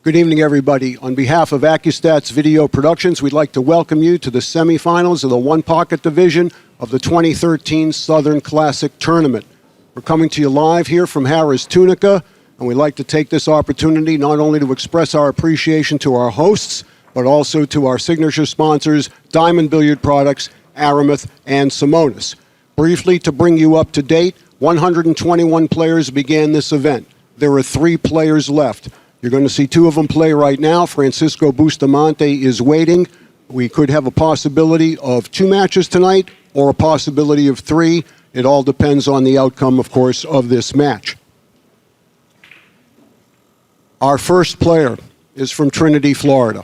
Good evening, everybody. On behalf of Accu-Stats Video Productions, we'd like to welcome you to the semifinals of the One Pocket Division of the 2013 Southern Classic Tournament. We're coming to you live here from Harrah's Tunica, and we'd like to take this opportunity not only to express our appreciation to our hosts, but also to our signature sponsors, Diamond Billiard Products, Aramuth, and Simonis. Briefly, to bring you up to date, 121 players began this event. There are 3 players left. You're going to see 2 of them play right now. Francisco Bustamante is waiting. We could have a possibility of 2 matches tonight or a possibility of 3. It all depends on the outcome, of course, of this match. Our first player is from Trinity, Florida.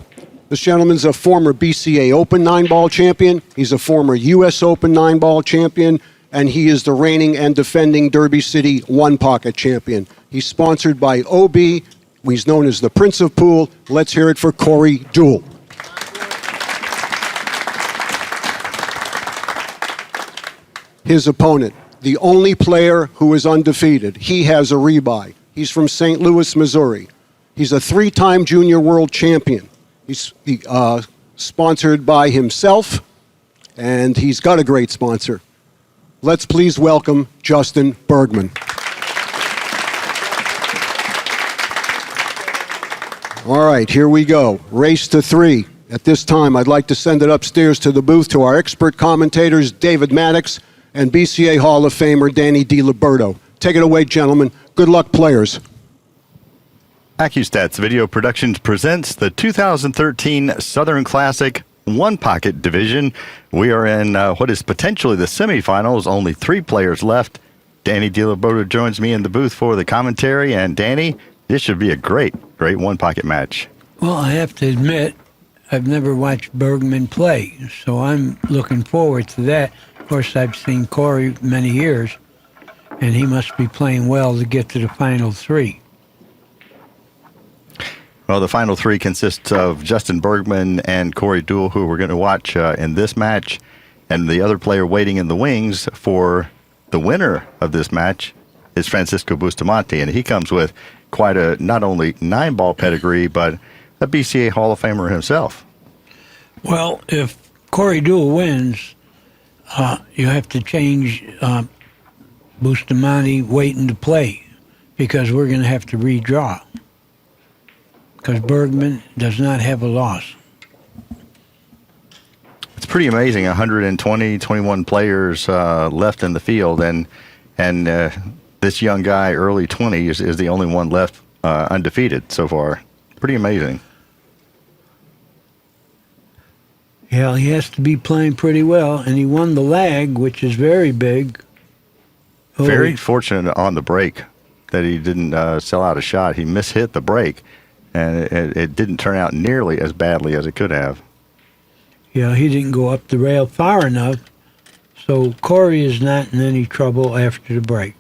This gentleman's a former BCA Open 9-ball champion. He's a former U.S. Open 9-ball champion, and he is the reigning and defending Derby City One Pocket champion. He's sponsored by OB. He's known as the Prince of Pool. Let's hear it for Corey DEUEL. His opponent, the only player who is undefeated. He has a rebuy. He's from St. Louis, Missouri. He's a 3-time junior world champion. He's sponsored by himself, and he's got a great sponsor. Let's please welcome Justin BERGMAN. All right, here we go. Race to 3. At this time, I'd like to send it upstairs to the booth to our expert commentators, David Maddox, and BCA Hall of Famer, Danny DiLiberto. Take it away, gentlemen. Good luck, players. Accu-Stats Video Productions presents the 2013 Southern Classic One Pocket Division. We are in what is potentially the semifinals. Only 3 players left. Danny DiLiberto joins me in the booth for the commentary. And Danny, this should be a great One Pocket match. Well, I have to admit, I've never watched BERGMAN play, so I'm looking forward to that. Of course, I've seen Corey many years, and he must be playing well to get to the final 3. Well, the final 3 consists of Justin BERGMAN and Corey DEUEL, who we're going to watch in this match. And the other player waiting in the wings for the winner of this match is Francisco Bustamante. And he comes with quite a not only 9-ball pedigree, but a BCA Hall of Famer himself. Well, if Corey DEUEL wins, you have to change Bustamante waiting to play, because we're going to have to redraw, because BERGMAN does not have a loss. It's pretty amazing, 21 players left in the field, and this young guy, early 20s, is the only one left undefeated so far. Pretty amazing. Yeah, he has to be playing pretty well, and he won the lag, which is very big. Very fortunate on the break that he didn't sell out a shot. He mishit the break, and it didn't turn out nearly as badly as it could have. Yeah, he didn't go up the rail far enough, so Corey is not in any trouble after the break.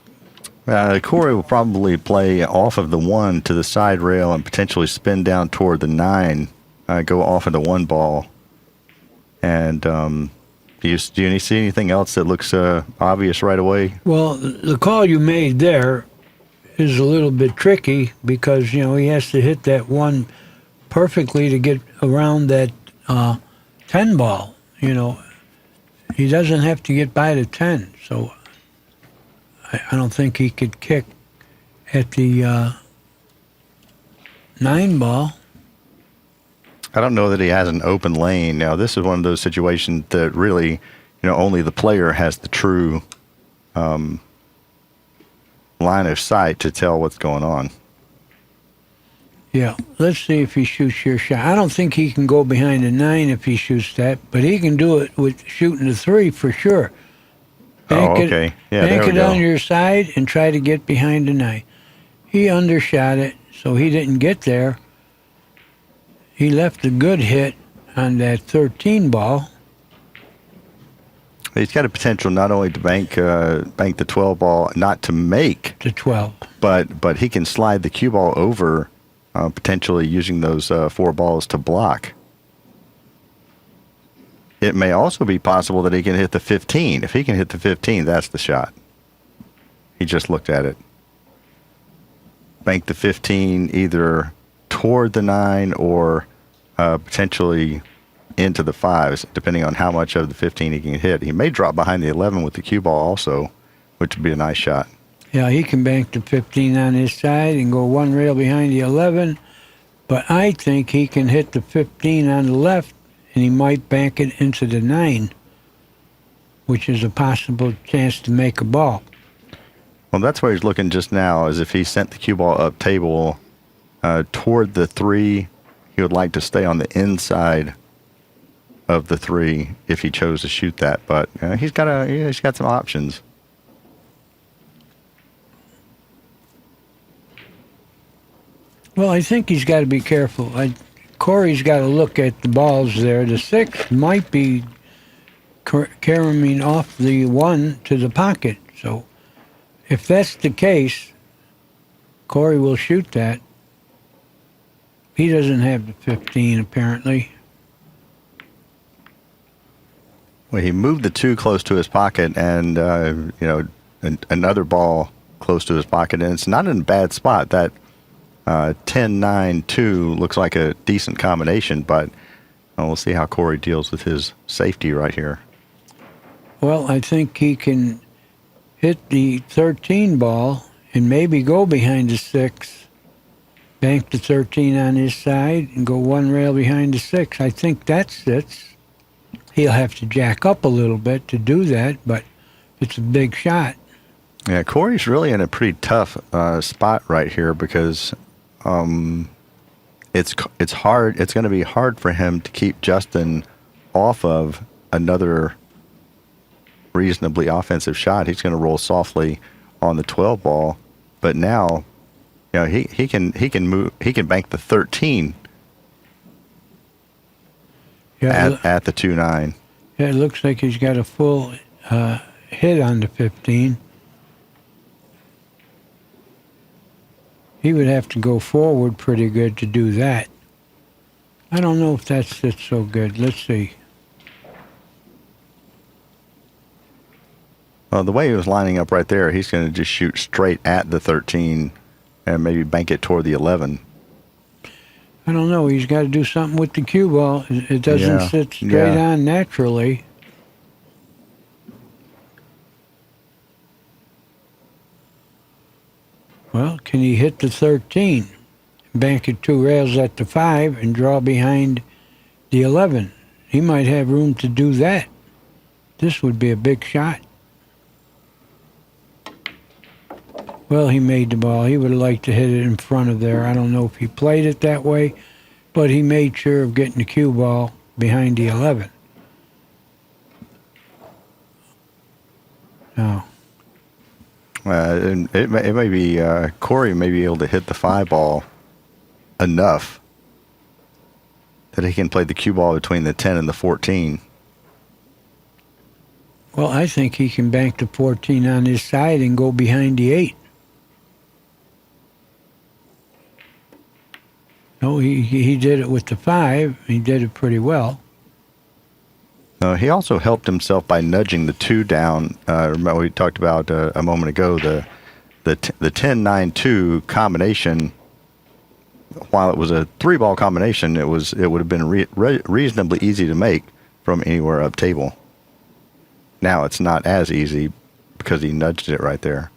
Corey will probably play off of the 1 to the side rail and potentially spin down toward the 9, go off of the 1 ball. And do you see anything else that looks obvious right away? Well, the call you made there is a little bit tricky, because, you know, he has to hit that 1 perfectly to get around that 10 ball. You know, he doesn't have to get by the 10, so I don't think he could kick at the 9 ball. I don't know that he has an open lane. Now, this is one of those situations that really, you know, only the player has the true line of sight to tell what's going on. Yeah, let's see if he shoots your shot. I don't think he can go behind the 9 if he shoots that, but he can do it with shooting the 3 for sure. Bank okay. Yeah, bank there we it go. on your side and try to get behind the 9. He undershot it, so he didn't get there. He left a good hit on that 13 ball. He's got a potential not only to bank the 12 ball, not to make the 12, but he can slide the cue ball over, potentially using those 4 balls to block. It may also be possible that he can hit the 15. If he can hit the 15, that's the shot. He just looked at it. Bank the 15 either toward the 9 or potentially into the 5s, depending on how much of the 15 he can hit. He may drop behind the 11 with the cue ball also, which would be a nice shot. Yeah, he can bank the 15 on his side and go one rail behind the 11, but I think he can hit the 15 on the left, and he might bank it into the 9, which is a possible chance to make a ball. Well, that's where he's looking just now, as if he sent the cue ball up table toward the 3. He would like to stay on the inside of the 3 if he chose to shoot that, but he's got some options. Well, I think he's got to be careful. Corey's got to look at the balls there. The 6 might be carrying off the 1 to the pocket. So if that's the case, Corey will shoot that. He doesn't have the 15, apparently. Well, he moved the 2 close to his pocket and, another ball close to his pocket, and it's not in a bad spot. That 10-9-2 looks like a decent combination, but we'll see how Corey deals with his safety right here. Well, I think he can hit the 13 ball and maybe go behind the 6, bank the 13 on his side, and go one rail behind the 6. I think that sits. He'll have to jack up a little bit to do that, but it's a big shot. Yeah, Corey's really in a pretty tough spot right here because it's hard. It's going to be hard for him to keep Justin off of another reasonably offensive shot. He's going to roll softly on the 12 ball, but now, he can bank the 13 at the 2-9. Yeah, it looks like he's got a full hit on the 15. He would have to go forward pretty good to do that. I don't know if that sits so good. Let's see. Well, the way he was lining up right there, he's going to just shoot straight at the 13 and maybe bank it toward the 11. I don't know. He's got to do something with the cue ball. It doesn't sit straight on naturally. Well, can he hit the 13, bank it 2 rails at the 5, and draw behind the 11? He might have room to do that. This would be a big shot. Well, he made the ball. He would have liked to hit it in front of there. I don't know if he played it that way, but he made sure of getting the cue ball behind the 11. Now, it may be Corey may be able to hit the 5 ball enough that he can play the cue ball between the 10 and the 14. well, I think he can bank the 14 on his side and go behind the 8. No, he did it with the 5. He did it pretty well. He also helped himself by nudging the 2 down. Remember we talked about a moment ago the 10-9-2 combination. While it was a 3-ball combination, it would have been reasonably easy to make from anywhere up table. Now it's not as easy because he nudged it right there.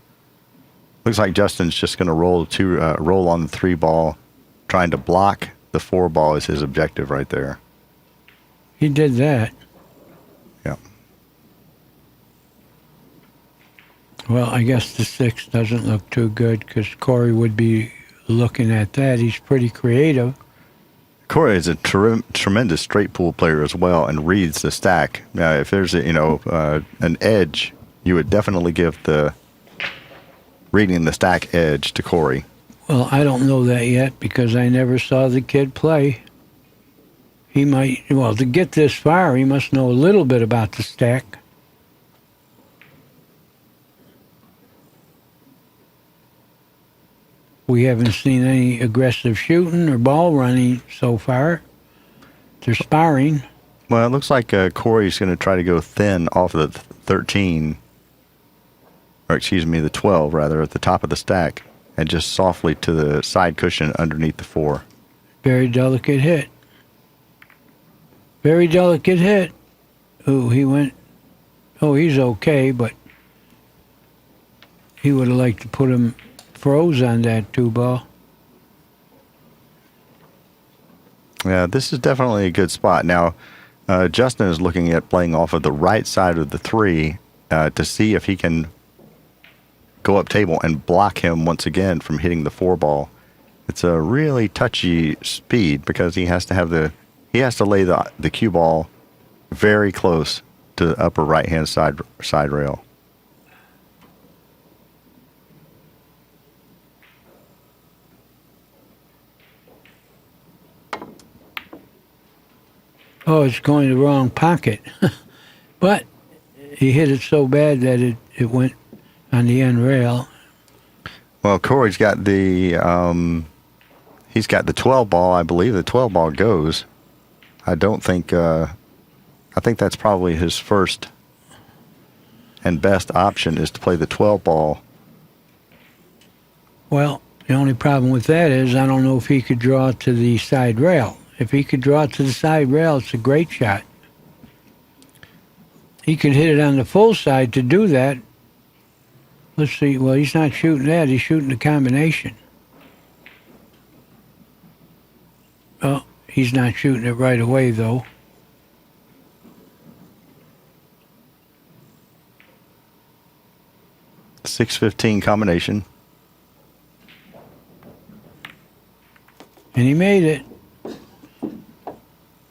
Looks like Justin's just going to roll on the 3 ball, trying to block the 4 ball is his objective right there. He did that. Yeah. Well, I guess the 6 doesn't look too good because Corey would be looking at that. He's pretty creative. Corey is a tremendous straight pool player as well and reads the stack. Now, if there's an edge, you would definitely give the reading the stack edge to Corey. Well, I don't know that yet because I never saw the kid play. He might, to get this far, he must know a little bit about the stack. We haven't seen any aggressive shooting or ball running so far. They're sparring. Well, it looks like Corey's going to try to go thin off of the 13, or excuse me, the 12 rather, at the top of the stack, and just softly to the side cushion underneath the 4. Very delicate hit. Very delicate hit. Ooh, he went. Oh, he's okay, but he would have liked to put him froze on that 2-ball. Yeah, this is definitely a good spot. Now, Justin is looking at playing off of the right side of the 3 to see if he can go up table and block him once again from hitting the 4-ball. It's a really touchy speed because he has to lay the cue ball very close to the upper right-hand side rail. Oh, it's going the wrong pocket. But he hit it so bad that it went on the end rail. Well, Corey's got the he's got the 12 ball. I believe the 12 ball goes. I don't think. I think that's probably his first and best option is to play the 12 ball. Well, the only problem with that is I don't know if he could draw it to the side rail. If he could draw it to the side rail, it's a great shot. He could hit it on the full side to do that. Let's see. Well, he's not shooting that. He's shooting the combination. Oh, he's not shooting it right away, though. .615 combination. And he made it.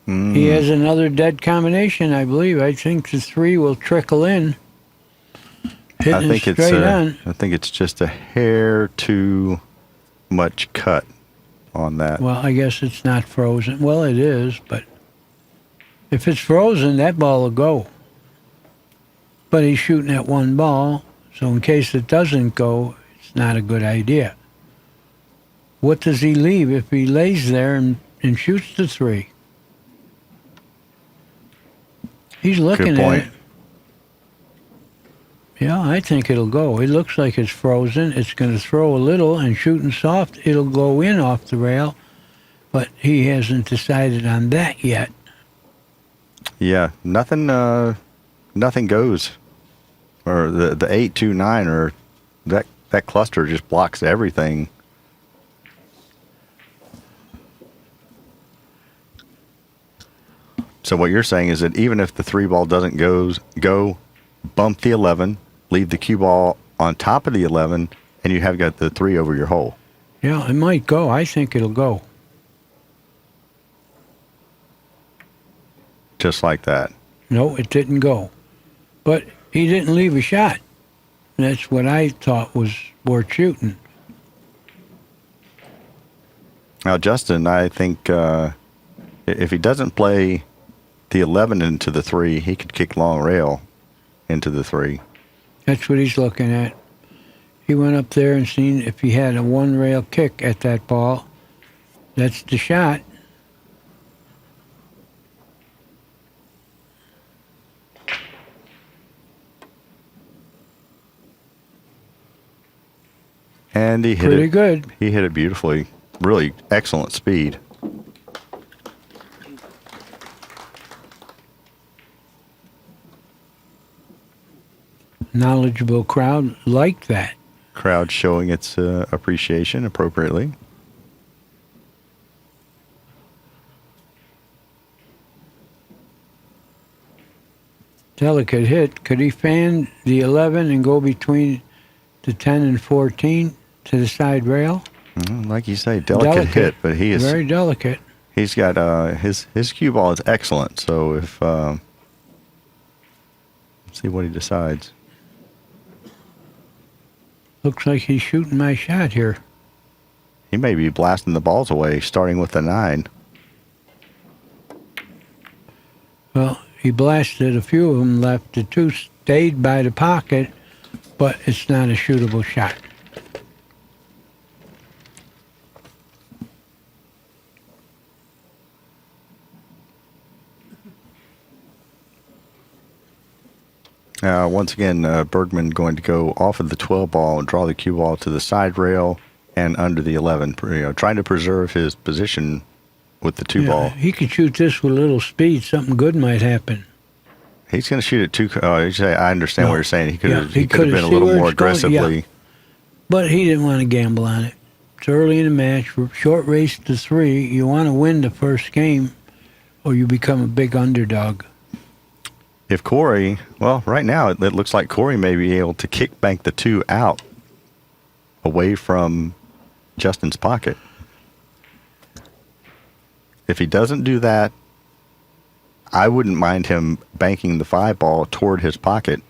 He has another dead combination, I believe. I think the 3 will trickle in. Hitting it straight on. I think it's just a hair too much cut on that. Well, I guess it's not frozen. Well, it is, but if it's frozen, that ball will go. But he's shooting at 1 ball, so in case it doesn't go, it's not a good idea. What does he leave if he lays there and shoots the 3? He's looking at it. Yeah, I think it'll go. It looks like it's frozen. It's going to throw a little, and shooting soft, it'll go in off the rail. But he hasn't decided on that yet. Yeah, nothing goes. Or the 8-2-9 or that cluster just blocks everything. So what you're saying is that even if the 3-ball doesn't go, bump the 11, leave the cue ball on top of the 11, and you have got the 3 over your hole. Yeah, it might go. I think it'll go. Just like that. No, it didn't go. But he didn't leave a shot. That's what I thought was worth shooting. Now, Justin, I think if he doesn't play the 11 into the 3, he could kick long rail into the 3. That's what he's looking at. He went up there and seen if he had a 1-rail kick at that ball. That's the shot. And he hit Pretty it. good. He hit it beautifully. Really excellent speed. Knowledgeable crowd liked that. Crowd showing its appreciation appropriately. Delicate hit. Could he fan the 11 and go between the 10 and 14 to the side rail? Like you say, delicate hit, but he is very delicate. He's got his cue ball is excellent. So if let's see what he decides. Looks like he's shooting my shot here. He may be blasting the balls away, starting with the 9. Well, he blasted a few of them left. The 2 stayed by the pocket, but it's not a shootable shot. Once again, Bergman going to go off of the 12 ball and draw the cue ball to the side rail and under the 11, trying to preserve his position with the 2 ball. He could shoot this with a little speed. Something good might happen. He's going to shoot it 2. I understand what you're saying. He could have he been a little more aggressively. Yeah. But he didn't want to gamble on it. It's early in the match. Short race to 3. You want to win the first game, or you become a big underdog. If Corey, well, right now it looks like Corey may be able to kick bank the 2 out away from Justin's pocket. If he doesn't do that, I wouldn't mind him banking the 5 ball toward his pocket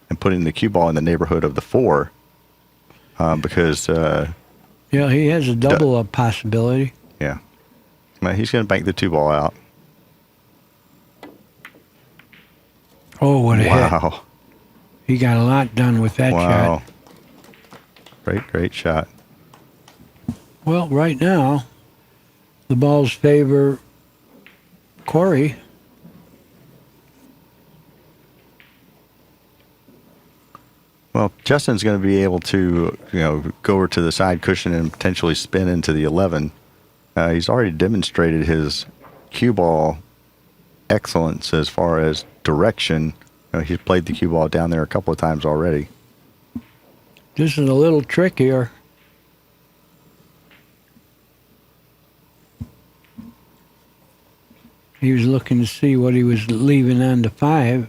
and putting the cue ball in the neighborhood of the 4, because he has a double up possibility. Yeah, he's going to bank the 2 ball out. Oh, what a hit! Wow, he got a lot done with that shot. Great shot. Well, right now, the balls favor Corey. Well, Justin's going to be able to, go over to the side cushion and potentially spin into the 11. He's already demonstrated his cue ball excellence as far as direction. He's played the cue ball down there a couple of times already. This is a little trickier. He was looking to see what he was leaving on the 5.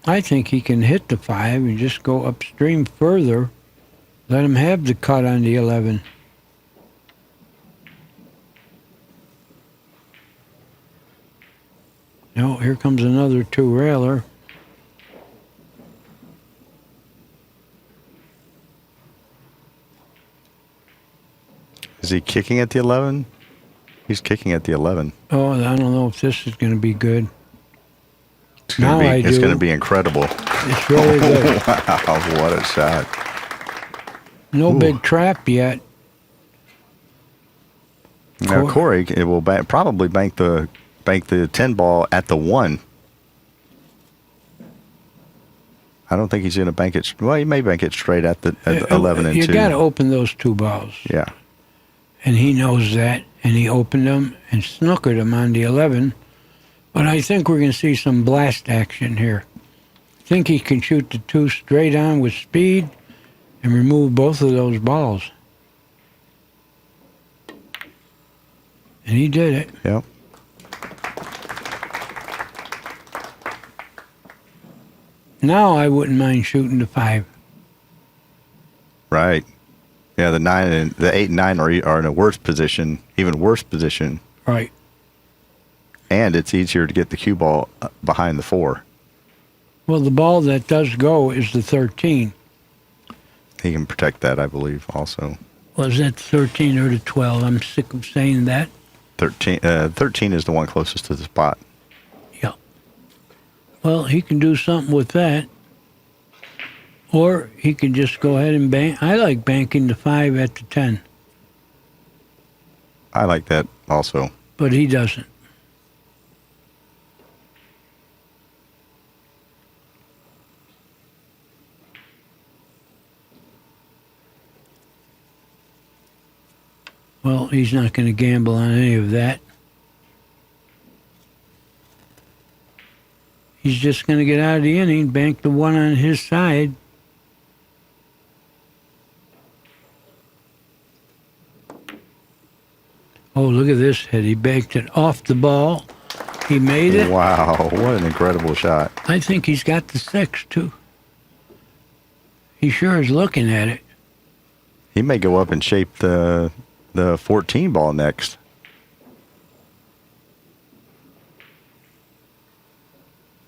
I think he can hit the 5 and just go upstream further. Let him have the cut on the 11. No, here comes another 2-railer. Is he kicking at the 11? He's kicking at the 11. Oh, I don't know if this is going to be good. It's going to be incredible. It's really good. Wow, what a shot. No big trap yet. Now, Corey will probably bank the 10 ball at the 1. I don't think he's going to bank it. Well, he may bank it straight at the 11 and 2. You got to open those 2 balls. Yeah. And he knows that, and he opened them and snookered them on the 11. But I think we're going to see some blast action here. I think he can shoot the 2 straight on with speed and remove both of those balls. And he did it. Yep. Now I wouldn't mind shooting the 5. Right. Yeah, the 9 and the 8 and 9 are in a worse position, even worse position. Right. And it's easier to get the cue ball behind the 4. Well, the ball that does go is the 13. He can protect that, I believe, also. Was that 13 or the 12? I'm sick of saying that. 13 is the one closest to the spot. Yeah. Well, he can do something with that. Or he can just go ahead and bank. I like banking the 5 at the 10. I like that also. But he doesn't. Well, he's not going to gamble on any of that. He's just going to get out of the inning, bank the 1 on his side. Oh, look at this hit. He banked it off the ball. He made it. Wow, what an incredible shot. I think he's got the 6, too. He sure is looking at it. He may go up and shape the 14 ball next.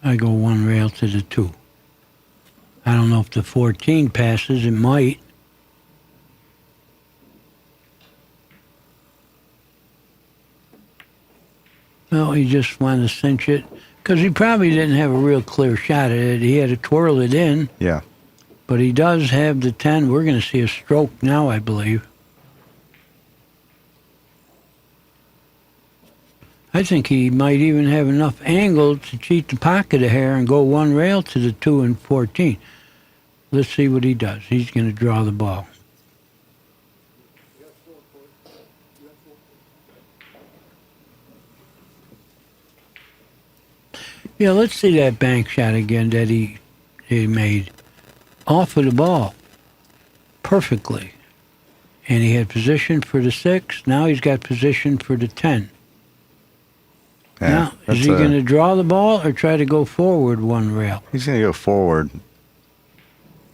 I go 1 rail to the 2. I don't know if the 14 passes. It might. Well, he just wanted to cinch it because he probably didn't have a real clear shot at it. He had to twirl it in. Yeah. But he does have the 10. We're going to see a stroke now, I believe. I think he might even have enough angle to cheat the pocket a hair and go 1 rail to the 2 and 14. Let's see what he does. He's going to draw the ball. Yeah, let's see that bank shot again that he made. Off of the ball. Perfectly. And he had position for the 6. Now he's got position for the 10. Yeah, Now, is he going to draw the ball or try to go forward one rail? He's going to go forward.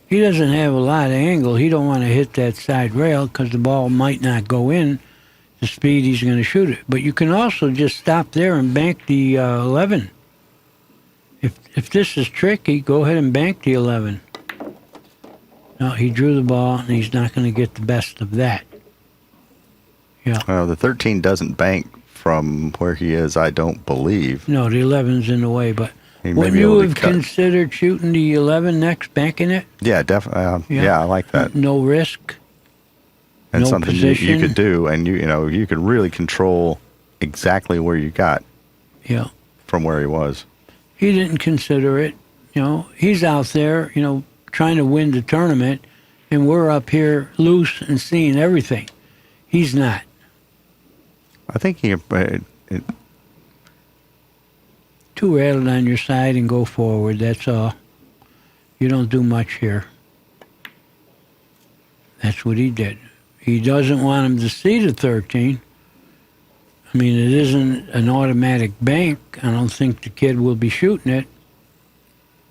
He doesn't have a lot of angle. He don't want to hit that side rail because the ball might not go in the speed he's going to shoot it. But you can also just stop there and bank the 11. If this is tricky, go ahead and bank the 11. No, he drew the ball, and he's not going to get the best of that. Yeah. The 13 doesn't bank from where he is, I don't believe. No, the 11's in the way, but He may wouldn't be you able to have cut. considered shooting the 11 next, banking it? Yeah, definitely. Yeah, I like that. No risk. And no something position. you could do, and you could really control exactly where you got Yeah. from where he was. He didn't consider it. He's out there, trying to win the tournament, and we're up here loose and seeing everything. He's not. I think he. Two rattled on your side and go forward. That's all. You don't do much here. That's what he did. He doesn't want him to see the 13. I mean, it isn't an automatic bank. I don't think the kid will be shooting it.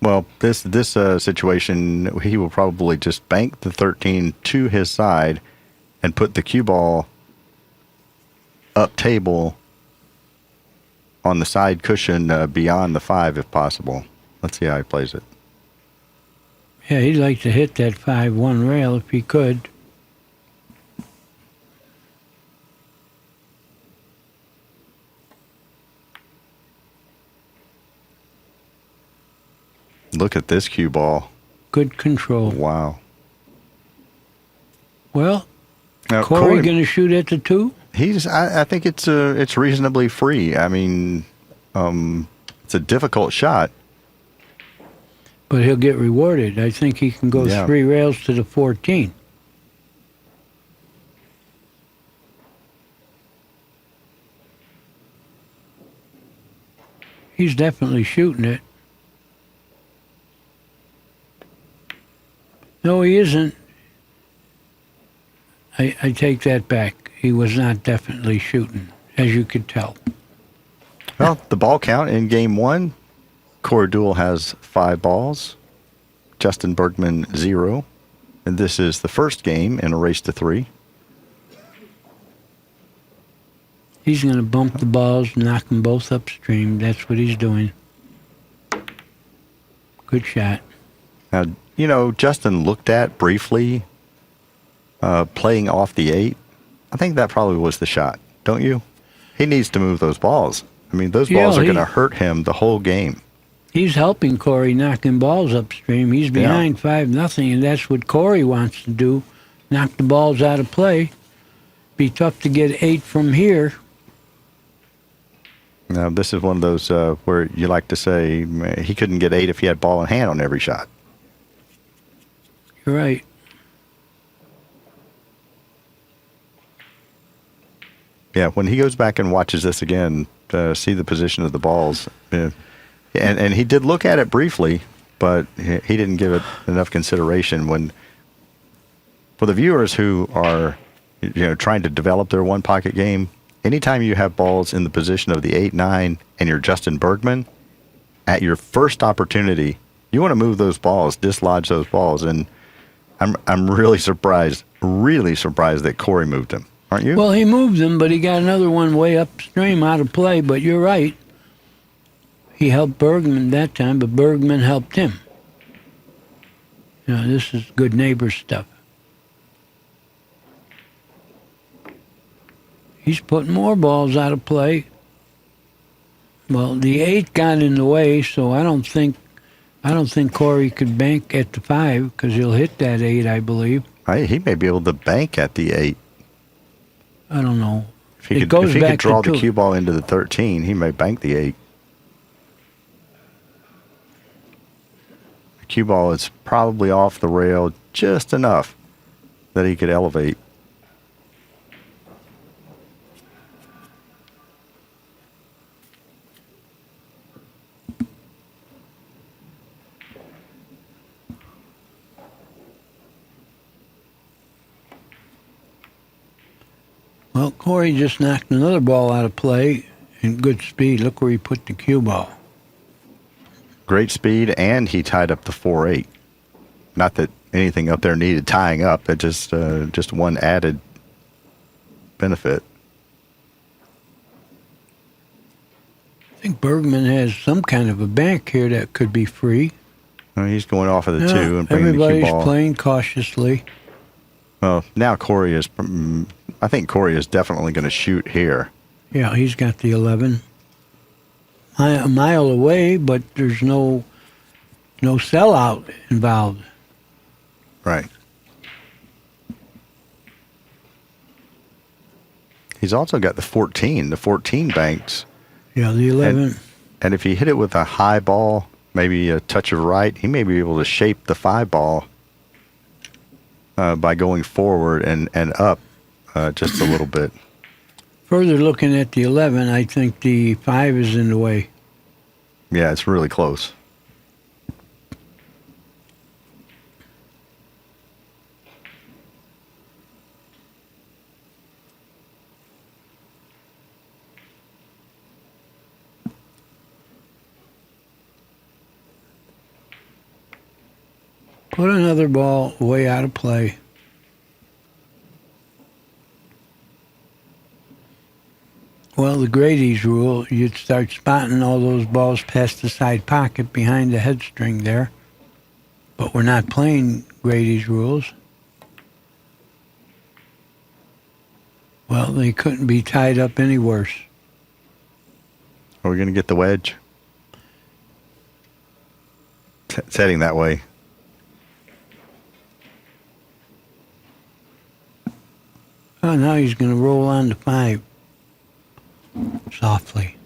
Well, this situation, he will probably just bank the 13 to his side and put the cue ball up table on the side cushion beyond the 5 if possible. Let's see how he plays it. Yeah, he'd like to hit that 5-1 rail if he could. Look at this cue ball. Good control. Wow. Well, Now, Corey going to shoot at the 2? I think it's reasonably free. I mean, it's a difficult shot. But he'll get rewarded. I think he can go 3 rails to the 14. He's definitely shooting it. No, he isn't. I take that back. He was not definitely shooting, as you could tell. Well, the ball count in game 1, Corey DEUEL has 5 balls, Justin Bergman 0, and this is the first game in a race to 3. He's going to bump the balls, knock them both upstream. That's what he's doing. Good shot. Now, Justin looked at briefly playing off the 8. I think that probably was the shot, don't you? He needs to move those balls. I mean, those balls are going to hurt him the whole game. He's helping Corey knocking balls upstream. He's behind 5-0, and that's what Corey wants to do, knock the balls out of play. Be tough to get 8 from here. Now, this is one of those where you like to say he couldn't get 8 if he had ball in hand on every shot. You're right. Yeah, when he goes back and watches this again, see the position of the balls, and he did look at it briefly, but he didn't give it enough consideration. For the viewers who are trying to develop their one pocket game, anytime you have balls in the position of the 8-9 and you're Justin Bergman, at your first opportunity, you want to move those balls, dislodge those balls, and I'm really surprised that Corey moved him. Aren't you? Well, he moved them, but he got another one way upstream out of play. But you're right. He helped Bergman that time, but Bergman helped him. This is good neighbor stuff. He's putting more balls out of play. Well, the 8 got in the way, so I don't think Corey could bank at the 5 because he'll hit that 8, I believe. He may be able to bank at the 8. I don't know. If he could draw the cue ball into the 13, he may bank the 8. The cue ball is probably off the rail just enough that he could elevate. Well, Corey just knocked another ball out of play in good speed. Look where he put the cue ball. Great speed, and he tied up the 4-8. Not that anything up there needed tying up. It just one added benefit. I think Bergman has some kind of a bank here that could be free. Well, he's going off of the 2 and bringing the cue everybody's ball. playing cautiously. Well, now Corey is. I think Corey is definitely going to shoot here. Yeah, he's got the 11. A mile away, but there's no sellout involved. Right. He's also got the 14. The 14 banks. Yeah, the 11. And if he hit it with a high ball, maybe a touch of right, he may be able to shape the 5 ball by going forward and up just a little bit. Further looking at the 11, I think the 5 is in the way. Yeah, it's really close. Put another ball way out of play. Well, the Grady's rule, you'd start spotting all those balls past the side pocket behind the head string there. But we're not playing Grady's rules. Well, they couldn't be tied up any worse. Are we going to get the wedge? It's heading that way. Oh, now he's going to roll on to 5. Softly.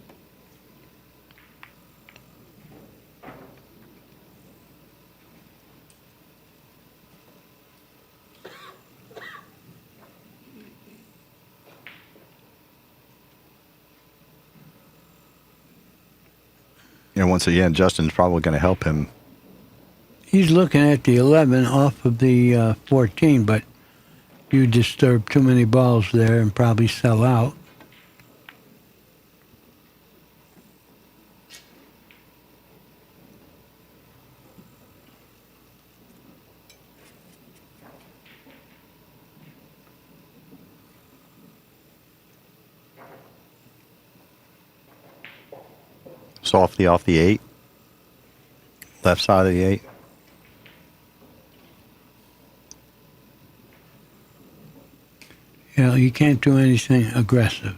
And once again, Justin's probably going to help him. He's looking at the 11 off of the 14, but you disturb too many balls there and probably sell out. Softly off the 8. Left side of the 8. You know, you can't do anything aggressive.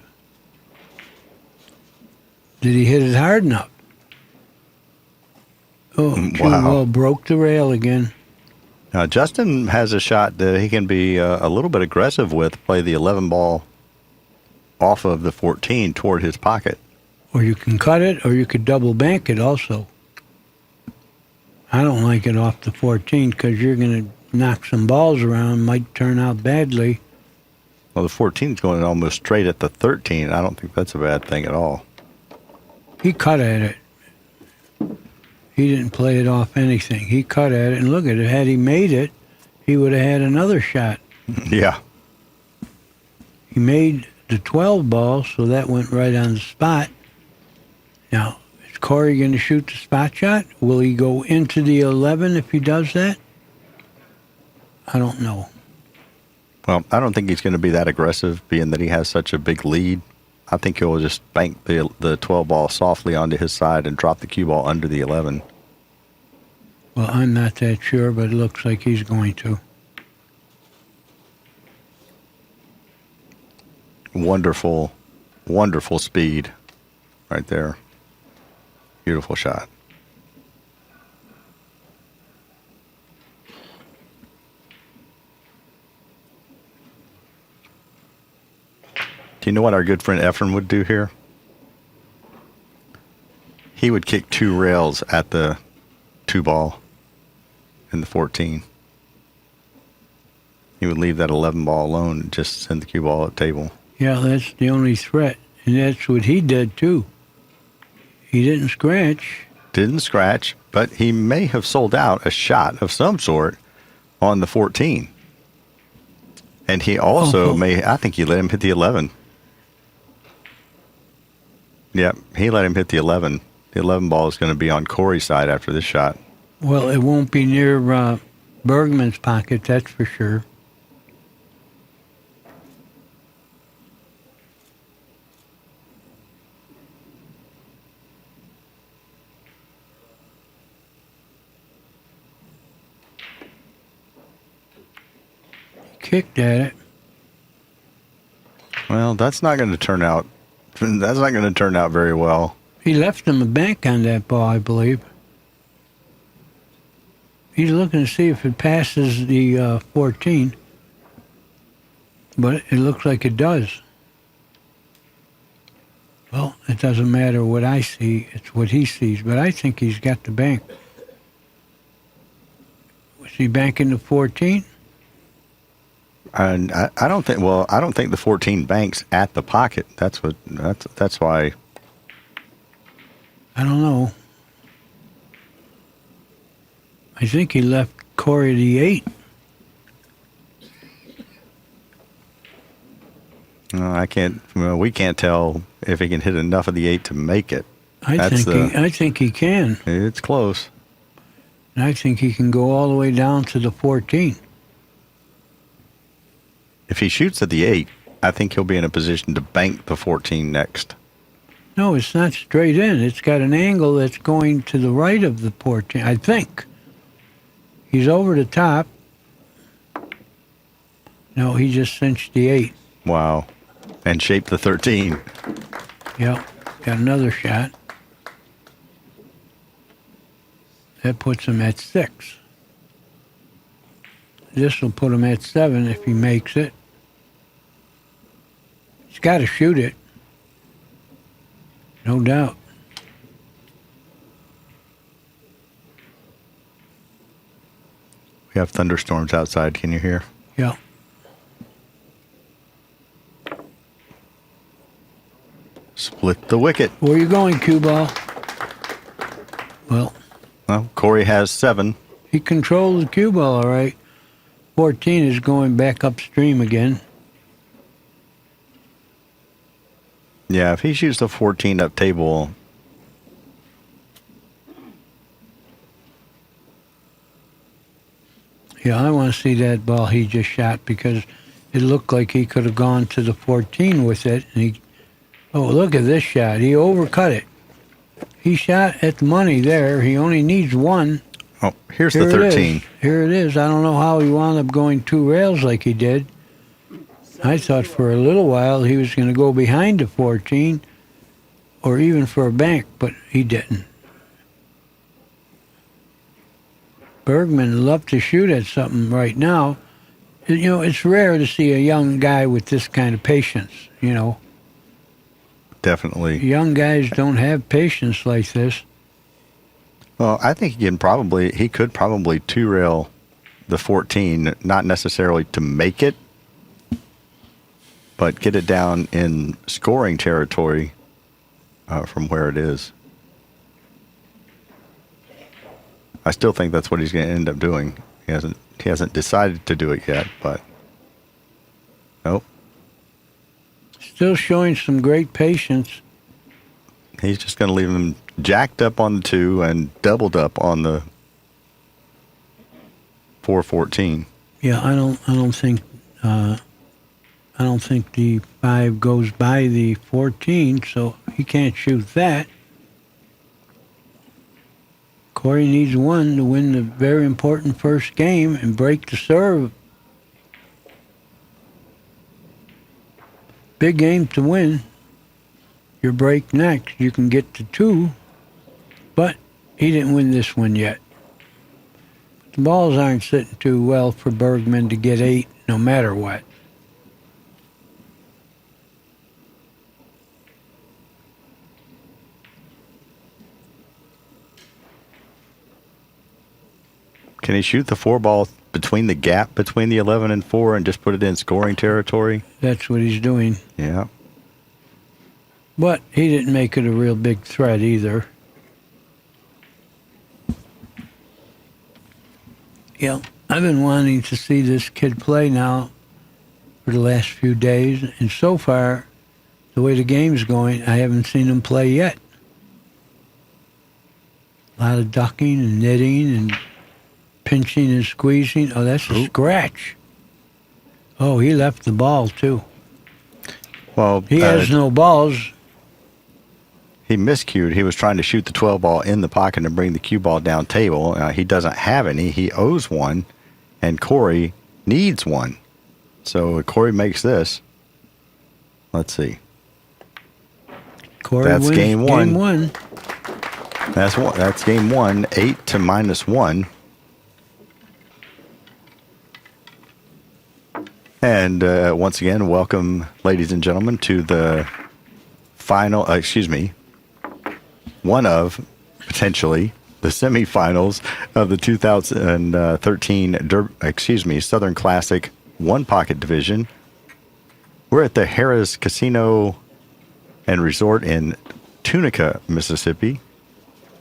Did he hit it hard enough? Oh, Wow. Well, broke the rail again. Now, Justin has a shot that he can be a little bit aggressive with, play the 11 ball off of the 14 toward his pocket. Or you can cut it, or you could double bank it also. I don't like it off the 14 because you're going to knock some balls around, might turn out badly. Well, the 14 is going almost straight at the 13. I don't think that's a bad thing at all. He cut at it. He didn't play it off anything. He cut at it, and look at it. Had he made it, he would have had another shot. Yeah. He made the 12 ball, so that went right on the spot. Now, is Corey going to shoot the spot shot? Will he go into the 11 if he does that? I don't know. Well, I don't think he's going to be that aggressive, being that he has such a big lead. I think he'll just bank the 12 ball softly onto his side and drop the cue ball under the 11. Well, I'm not that sure, but it looks like he's going to. Wonderful, wonderful speed right there. Beautiful shot. Do you know what our good friend Efren would do here? He would kick 2 rails at the 2 ball in the 14. He would leave that 11 ball alone and just send the cue ball at the table. Yeah, that's the only threat, and that's what he did too. He didn't scratch. Didn't scratch, but he may have sold out a shot of some sort on the 14. And he also I think he let him hit the 11. Yep, he let him hit the 11. The 11 ball is going to be on Corey's side after this shot. Well, it won't be near Bergman's pocket, that's for sure. Kicked at it. Well, that's not going to turn out. That's not going to turn out very well. He left him a bank on that ball, I believe. He's looking to see if it passes the 14, but it looks like it does. Well, it doesn't matter what I see; it's what he sees. But I think he's got the bank. Was he banking the 14? And I don't think. Well, I don't think the 14 banks at the pocket. That's why. I don't know. I think he left Corey the 8. I can't. Well, we can't tell if he can hit enough of the 8 to make it. I think he can. It's close. And I think he can go all the way down to the 14. If he shoots at the 8, I think he'll be in a position to bank the 14 next. No, it's not straight in. It's got an angle that's going to the right of the 14, I think. He's over the top. No, he just cinched the 8. Wow. And shaped the 13. Yep, got another shot. That puts him at 6. This will put him at 7 if he makes it. He's got to shoot it. No doubt. We have thunderstorms outside. Can you hear? Yeah. Split the wicket. Where are you going, cue ball? Well, Corey has 7. he controls the cue ball all right. 14 is going back upstream again. Yeah, if he shoots the 14 up table. Yeah, I want to see that ball he just shot because it looked like he could have gone to the 14 with it. And oh, look at this shot. He overcut it. He shot at the money there. He only needs 1. Oh, here's the 13. Here it is. I don't know how he wound up going 2 rails like he did. I thought for a little while he was going to go behind the 14 or even for a bank, but he didn't. Bergman loved to shoot at something right now. You know, it's rare to see a young guy with this kind of patience, you know. Definitely. Young guys don't have patience like this. Well, I think he could probably 2-rail the 14, not necessarily to make it, but get it down in scoring territory from where it is. I still think that's what he's going to end up doing. He hasn't decided to do it yet, but nope. Still showing some great patience. He's just going to leave him jacked up on the 2 and doubled up on the 414. Yeah, I don't think the 5 goes by the 14, so he can't shoot that. Corey needs 1 to win the very important first game and break the serve. Big game to win. Your break next, you can get to 2, but he didn't win this one yet. The balls aren't sitting too well for Bergman to get 8 no matter what. Can he shoot the 4 ball between the gap between the 11 and 4 and just put it in scoring territory? That's what he's doing. Yeah. But he didn't make it a real big threat either. Yeah, I've been wanting to see this kid play now for the last few days, and so far, the way the game's going, I haven't seen him play yet. A lot of ducking and knitting and pinching and squeezing. Oh, that's a scratch. Oh, he left the ball, too. Well, He has no balls. he miscued. He was trying to shoot the 12 ball in the pocket and bring the cue ball down table. He doesn't have any. He owes one, and Corey needs one. So Corey makes this. Let's see. Corey That's wins game one. Game one. That's game one. 8 to -1. And once again, welcome, ladies and gentlemen, to the final. One of potentially the semifinals of the 2013 Southern Classic One Pocket Division. We're at the Harrah's Casino and Resort in Tunica, Mississippi,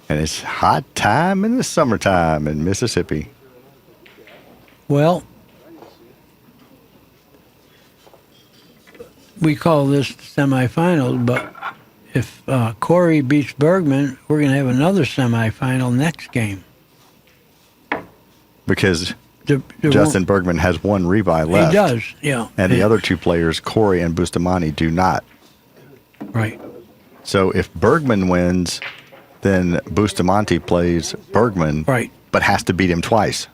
and it's hot time in the summertime in Mississippi. Well, we call this semifinals, but if Corey beats Bergman, we're going to have another semifinal next game. Because There Justin BERGMAN has one rebuy won't- left. He does, yeah. And the other two players, Corey and Bustamante, do not. Right. So if Bergman wins, then Bustamante plays Bergman, Right. but has to beat him twice.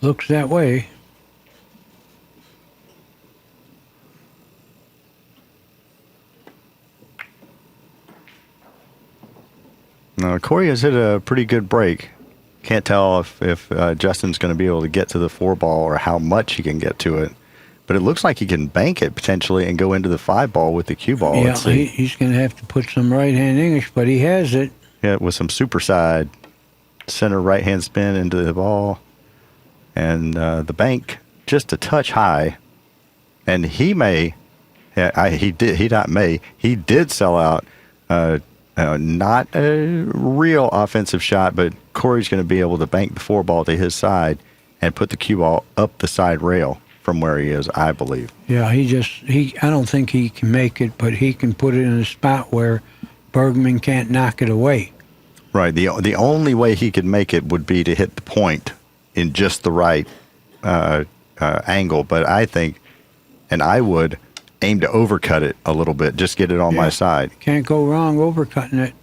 Looks that way. Now, Corey has hit a pretty good break. Can't tell if Justin's going to be able to get to the 4 ball or how much he can get to it. But it looks like he can bank it potentially and go into the 5 ball with the cue ball. Yeah, Let's see. he's going to have to put some right-hand English, but he has it. Yeah, with some super side center right-hand spin into the ball. And the bank just a touch high. And he may, he did sell out. Not a real offensive shot, but Corey's going to be able to bank the 4 ball to his side and put the cue ball up the side rail from where he is, I believe. Yeah, I don't think he can make it, but he can put it in a spot where Bergman can't knock it away. Right. The only way he could make it would be to hit the point in just the right angle. But I think, and I would aim to overcut it a little bit, just get it on my side. Can't go wrong overcutting it.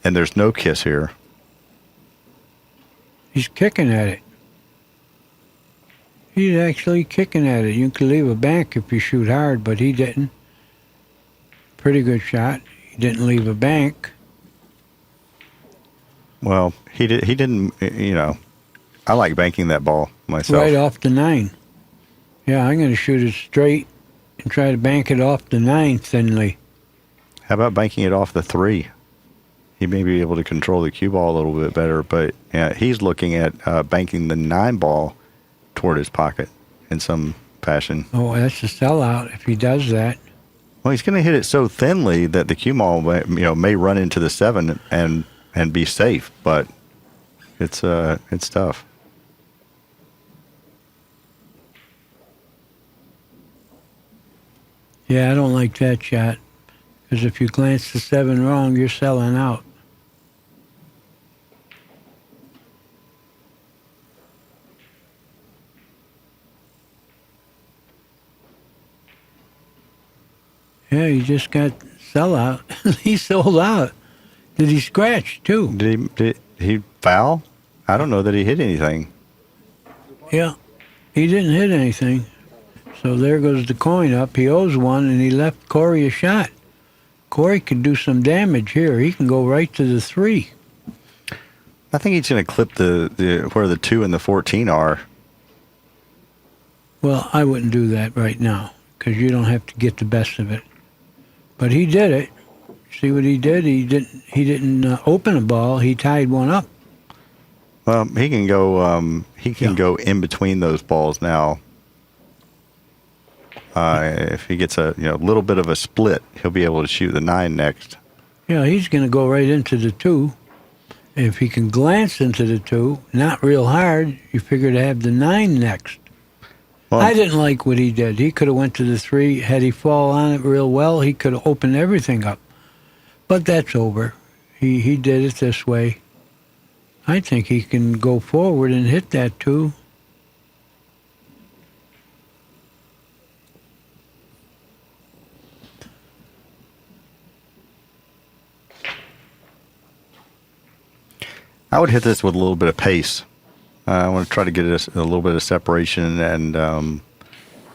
And there's no kiss here. He's kicking at it. He's actually kicking at it. You could leave a bank if you shoot hard, but he didn't. Pretty good shot. He didn't leave a bank. Well, he didn't, I like banking that ball myself. Right off the 9. Yeah, I'm going to shoot it straight and try to bank it off the 9 thinly. How about banking it off the 3? He may be able to control the cue ball a little bit better, but he's looking at banking the 9 ball toward his pocket in some fashion. Oh, that's a sellout if he does that. Well, he's going to hit it so thinly that the cue ball may run into the 7 and be safe, but it's tough. Yeah, I don't like that shot. Because if you glance the 7 wrong, you're selling out. Yeah, he just got sellout. He sold out. Did he scratch, too? Did he foul? I don't know that he hit anything. Yeah, he didn't hit anything. So there goes the coin up. He owes one, and he left Corey a shot. Corey could do some damage here. He can go right to the 3. I think he's going to clip the where the 2 and the 14 are. Well, I wouldn't do that right now because you don't have to get the best of it. But he did it. See what he did? He didn't open a ball. He tied one up. Well, he can go. He can go in between those balls now. If he gets a little bit of a split, he'll be able to shoot the 9 next. Yeah, he's going to go right into the 2. If he can glance into the 2, not real hard, you figure to have the 9 next. Well, I didn't like what he did. He could have went to the 3. Had he fall on it real well, he could have opened everything up. But that's over. He did it this way. I think he can go forward and hit that too. I would hit this with a little bit of pace. I want to try to get a little bit of separation, and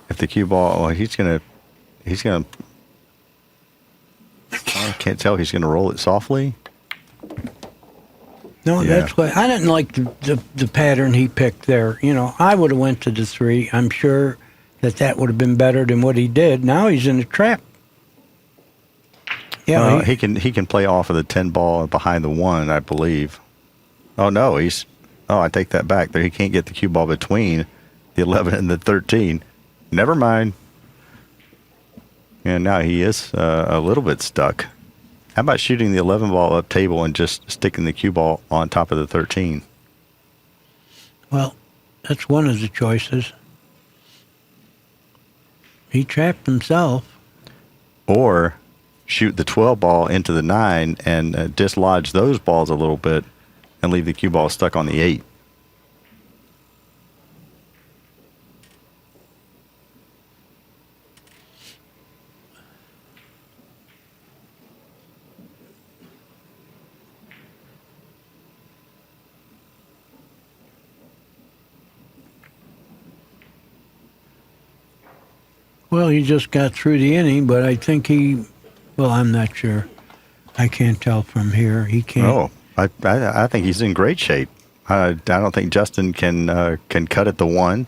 if the cue ball, well, he's gonna. I can't tell. He's gonna roll it softly. No, Yeah. that's why I didn't like the pattern he picked there. You know, I would have went to the 3. I'm sure that would have been better than what he did. Now he's in a trap. Yeah, He can play off of the 10 ball behind the 1, I believe. Oh no, I take that back. There, he can't get the cue ball between the 11 and the 13. Never mind. And now he is a little bit stuck. How about shooting the 11 ball up table and just sticking the cue ball on top of the 13? well, that's one of the choices. He trapped himself. Or shoot the 12 ball into the 9 and dislodge those balls a little bit and leave the cue ball stuck on the 8. Well, he just got through the inning, but I think well, I'm not sure. I can't tell from here. He can't. Oh, I think he's in great shape. I don't think Justin can cut at the 1.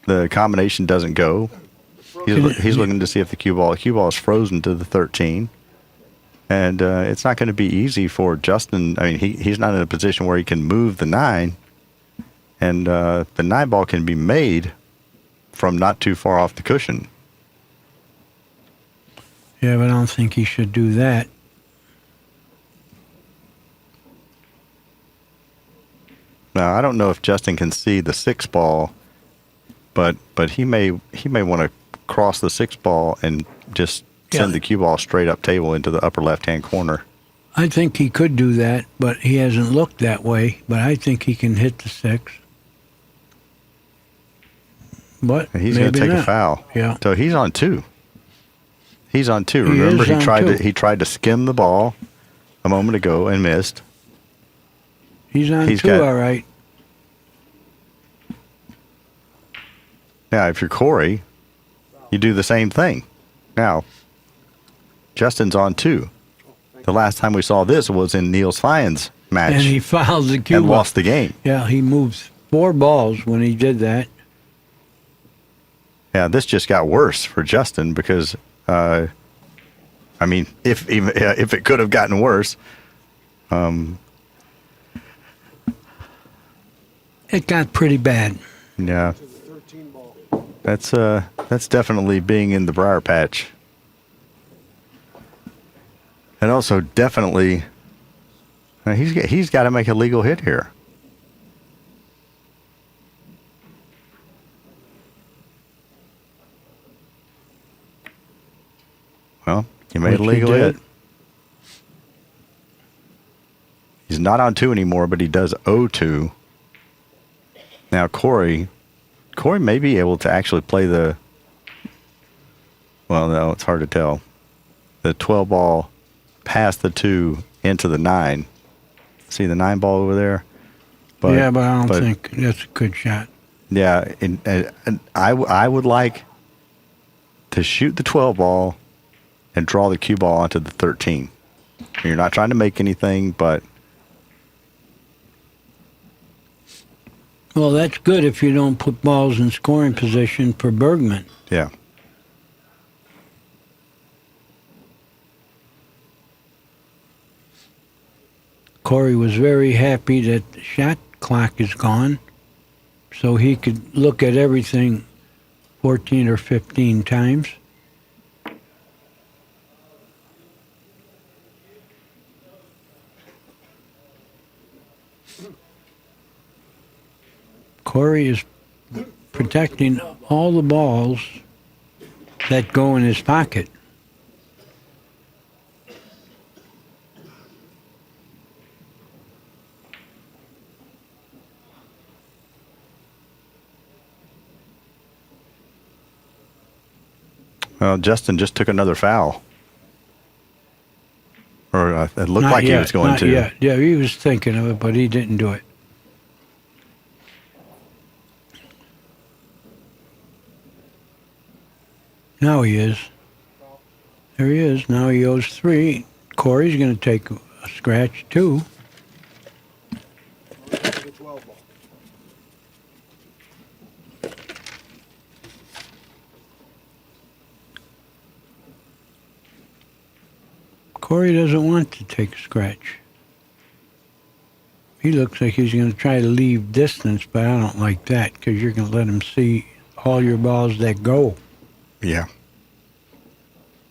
The combination doesn't go. He's looking to see if the cue ball is frozen to the 13. And it's not going to be easy for Justin. I mean, he's not in a position where he can move the 9. And the 9 ball can be made from not too far off the cushion. Yeah, but I don't think he should do that. Now, I don't know if Justin can see the 6 ball, but he may want to cross the 6 ball and just send the cue ball straight up table into the upper left-hand corner. I think he could do that, but he hasn't looked that way. But I think he can hit the 6. But And he's going to take a foul. Yeah. So he's on 2. He's on 2. He Remember, is on 2. He tried to skim the ball a moment ago and missed. He's on He's 2, got- all right. Now, if you're Corey, you do the same thing. Now, Justin's on 2. The last time we saw this was in Niels Fein's match And he fouled the cue and ball. lost the game. Yeah, he moved 4 balls when he did that. Yeah, this just got worse for Justin because, I mean, if it could have gotten worse, It got pretty bad. yeah, that's definitely being in the briar patch, and also definitely he's got to make a legal hit here. Well, he made a Which he legal did. hit. He's not on 2 anymore, but he does owe 2. Now, Corey may be able to actually play the, well, no, it's hard to tell, the 12 ball past the 2 into the 9. See the 9 ball over there? But I don't think that's a good shot. Yeah, and I would like to shoot the 12 ball and draw the cue ball onto the 13. You're not trying to make anything, but Well, that's good if you don't put balls in scoring position for Bergman. yeah. Corey was very happy that the shot clock is gone, so he could look at everything 14 or 15 times. Corey is protecting all the balls that go in his pocket. Well, Justin just took another foul. Or it looked Not like yet, he was going not to. yet. Yeah, he was thinking of it, but he didn't do it. Now he is. There he is. Now he owes 3. Corey's going to take a scratch, too. The 12 ball. Corey doesn't want to take a scratch. He looks like he's going to try to leave distance, but I don't like that because you're going to let him see all your balls that go. Yeah.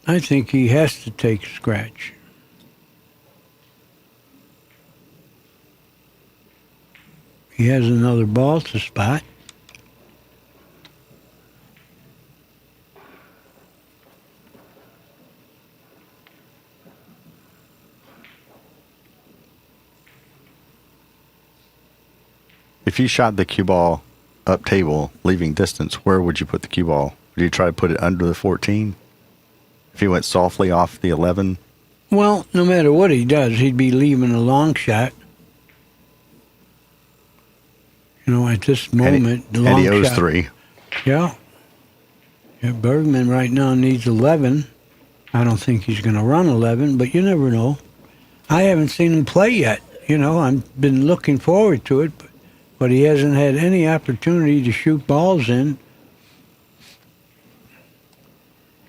I think he has to take a scratch. He has another ball to spot. If you shot the cue ball up table, leaving distance, where would you put the cue ball? Would you try to put it under the 14? If he went softly off the 11? Well, no matter what he does, he'd be leaving a long shot. You know, at this moment, the long And he owes shot. 3. Yeah. Yeah. Bergman right now needs 11. I don't think he's going to run 11, but you never know. I haven't seen him play yet. You know, I've been looking forward to it, but he hasn't had any opportunity to shoot balls in.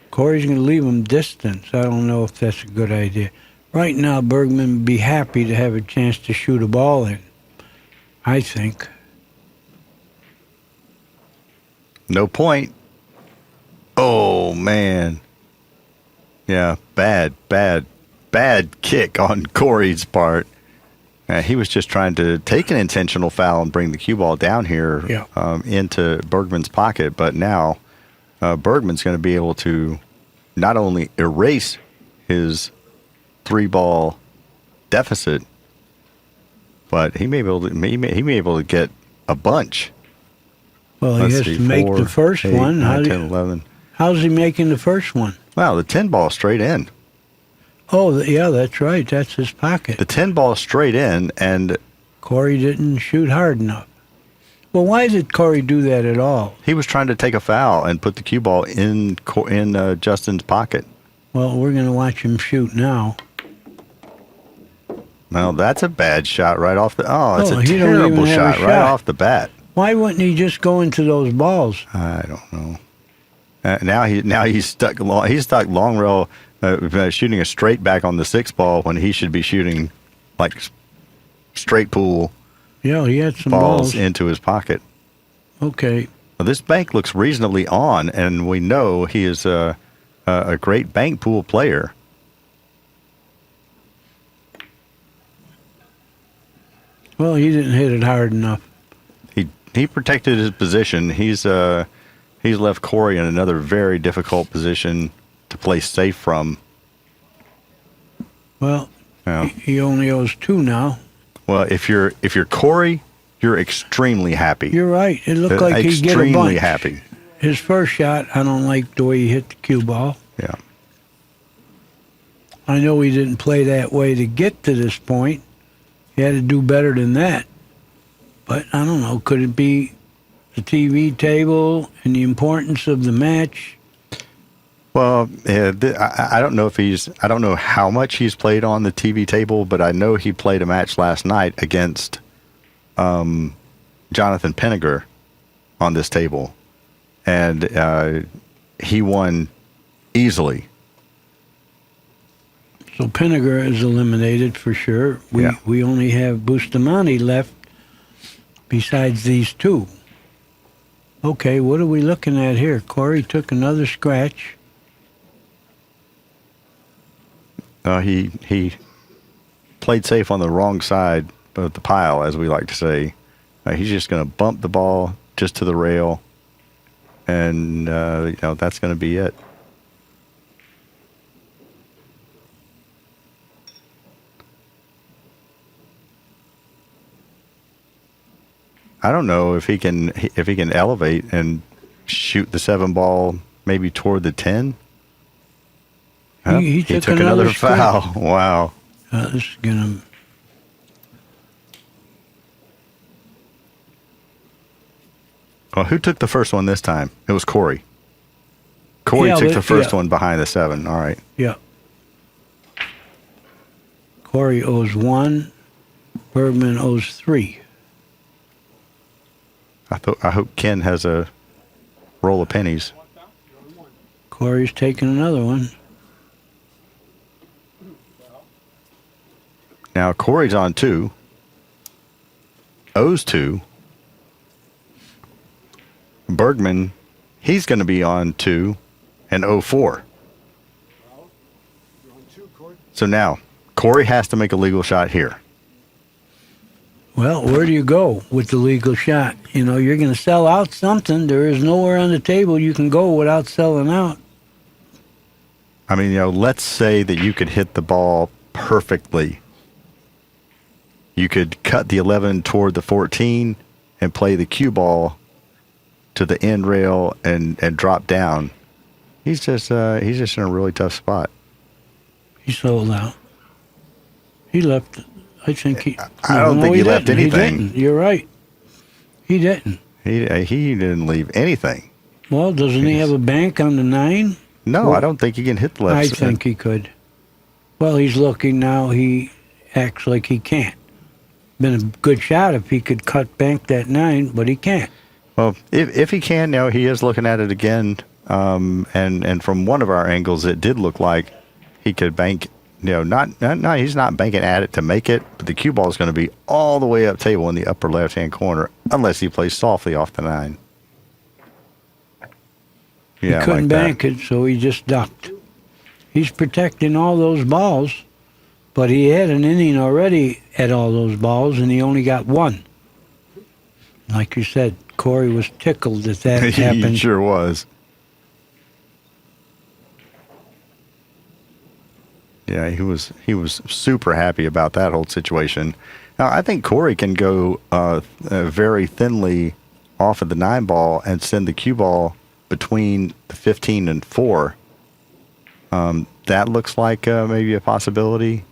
Corey's going to leave him distance. I don't know if that's a good idea. Right now, Bergman would be happy to have a chance to shoot a ball in, I think. No point. Oh, man. Yeah, bad kick on Corey's part. He was just trying to take an intentional foul and bring the cue ball down here into Bergman's pocket. But now Bergman's going to be able to not only erase his 3-ball deficit, but he may be able to get a bunch. Well, he has to make the first 8, one. 9, 10, 11. How's he making the first one? Wow, the 10 ball straight in. Oh, yeah, that's right. That's his pocket. The 10 ball straight in, and Corey didn't shoot hard enough. Well, why did Corey do that at all? he was trying to take a foul and put the cue ball in Justin's pocket. Well, we're going to watch him shoot now. Well, that's a bad shot right off the. Oh, it's a he don't even terrible have a shot right off the bat. Why wouldn't he just go into those balls? I don't know. Now he's stuck long. He's stuck long rail, shooting a straight back on the 6 ball when he should be shooting like straight pool Yeah, he had some balls balls. into his pocket. Okay. Well, this bank looks reasonably on, and we know he is a great bank pool player. Well, he didn't hit it hard enough. He protected his position. He's left Corey in another very difficult position to play safe from. Well, Yeah. he only owes 2 now. Well, if you're Corey, you're extremely happy. You're right. It looked like he'd get a bunch. Extremely happy. His first shot, I don't like the way he hit the cue ball. Yeah. I know he didn't play that way to get to this point. He had to do better than that. But I don't know. Could it be the TV table and the importance of the match? Well, I don't know if I don't know how much he's played on the TV table, but I know he played a match last night against Jonathan Penniger on this table, and he won easily. So Penniger is eliminated for sure. We only have Bustamante left besides these 2. Okay, what are we looking at here? Corey took another scratch. He played safe on the wrong side of the pile, as we like to say. He's just going to bump the ball just to the rail. and that's going to be it. I don't know if he can elevate and shoot the 7 ball maybe toward the 10. He took another foul. Wow. This is gonna. Well, who took the first one this time? It was Corey. Corey took the first one behind the 7. All right. Yeah. Corey owes 1. Bergman owes 3. I hope Ken has a roll of pennies. Corey's taking another one. Now Corey's on 2. Owes 2. Bergman, he's going to be on 2 and owe 4. So now Corey has to make a legal shot here. Well, where do you go with the legal shot? You're going to sell out something. There is nowhere on the table you can go without selling out. I mean, let's say that you could hit the ball perfectly. You could cut the 11 toward the 14 and play the cue ball to the end rail and drop down. He's just in a really tough spot. He sold out. He left. I think he. I don't think he left anything. He didn't. You're right. He didn't. He didn't leave anything. Well, doesn't he have a bank on the 9? No, I don't think he can hit the left. I think he could. Well, he's looking now. He acts like he can't. Been a good shot if he could bank that 9, but he can't. Well, if he can now, he is looking at it again. And from one of our angles, it did look like he could bank. Not he's not banking at it to make it, but the cue ball is going to be all the way up table in the upper left-hand corner, unless he plays softly off the 9. Yeah, he couldn't bank it, so he just ducked. He's protecting all those balls, but he had an inning already at all those balls, and he only got 1. Like you said, Corey was tickled that happened. He sure was. Yeah, he was super happy about that whole situation. Now, I think Corey can go very thinly off of the 9 ball and send the cue ball between the 15 and 4. That looks like maybe a possibility.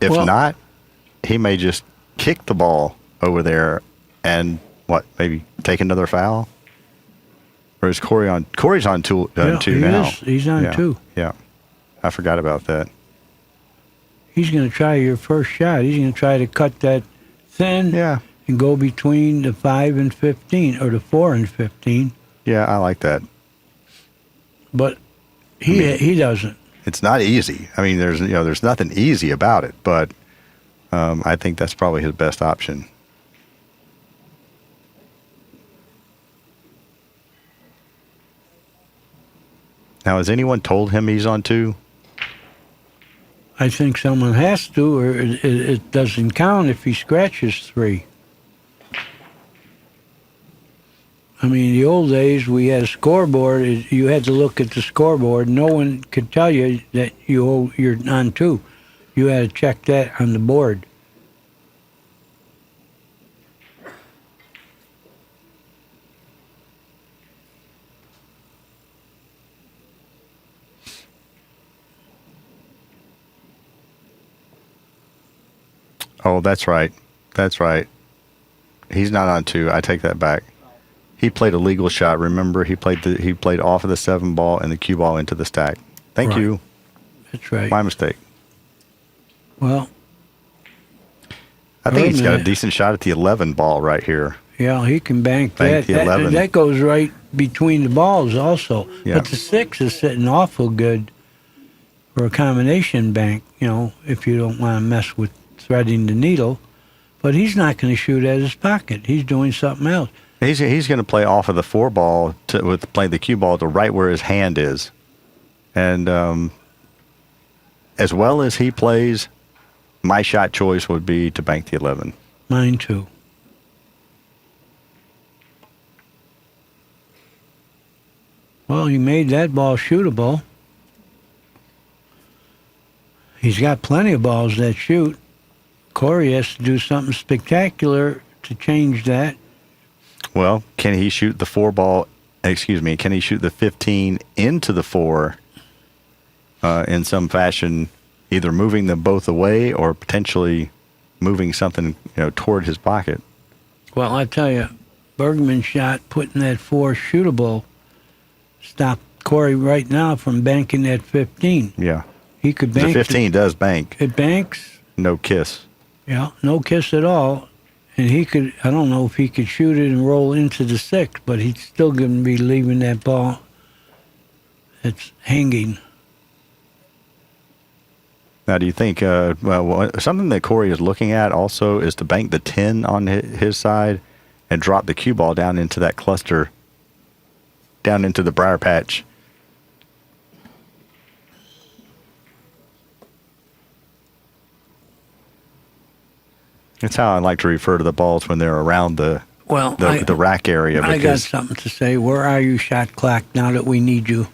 If not, he may just kick the ball over there and maybe take another foul. Or is Corey on? Corey's on 2 now. He's on 2. Yeah, I forgot about that. He's going to try your first shot. He's going to try to cut that thin and go between the 5 and 15 or the 4 and 15. Yeah, I like that. But he doesn't. It's not easy. I mean, there's nothing easy about it. But I think that's probably his best option. Now, has anyone told him he's on 2? I think someone has to, or it doesn't count if he scratches 3. I mean, the old days, we had a scoreboard. You had to look at the scoreboard. No one could tell you that you're on 2. You had to check that on the board. Oh, that's right. That's right. He's not on 2. I take that back. He played a legal shot. Remember, he played off of the 7 ball and the cue ball into the stack. Thank you. That's right. My mistake. Well, I think he's got a decent shot at the 11 ball right here. Yeah, he can bank that. The 11. That goes right between the balls also. Yeah. But the 6 is sitting awful good for a combination bank, if you don't want to mess with threading the needle. But he's not going to shoot at his pocket. He's doing something else. He's going to play off of the 4 ball play the cue ball to right where his hand is. And as well as he plays, my shot choice would be to bank the 11. Mine too. Well, he made that ball shootable. He's got plenty of balls that shoot. Corey has to do something spectacular to change that. Well, can he shoot the can he shoot the 15 into the 4 in some fashion, either moving them both away or potentially moving something, toward his pocket? Well, I tell you, Bergman's shot putting that 4 shootable stopped Corey right now from banking that 15. Yeah. He could The bank. 15 does bank. It banks. No kiss. Yeah, no kiss at all. And he could, I don't know if he could shoot it and roll into the 6, but he's still going to be leaving that ball. It's hanging. Now, do you think, something that Corey is looking at also is to bank the 10 on his side and drop the cue ball down into that cluster, down into the briar patch. That's how I like to refer to the balls when they're around the rack area. I got something to say. Where are you, shot clock, now that we need you?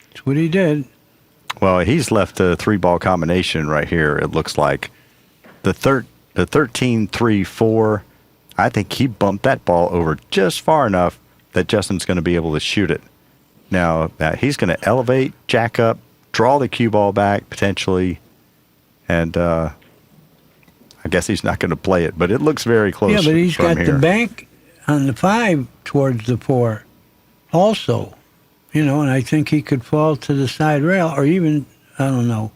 That's what he did. Well, he's left a 3-ball combination right here, it looks like. The 13-3-4, I think he bumped that ball over just far enough that Justin's going to be able to shoot it. Now, he's going to elevate, jack up, draw the cue ball back potentially, and I guess he's not going to play it, but it looks very close. Yeah, but he's got here. the bank on the 5 towards the 4 also. And I think he could fall to the side rail or even, I don't know.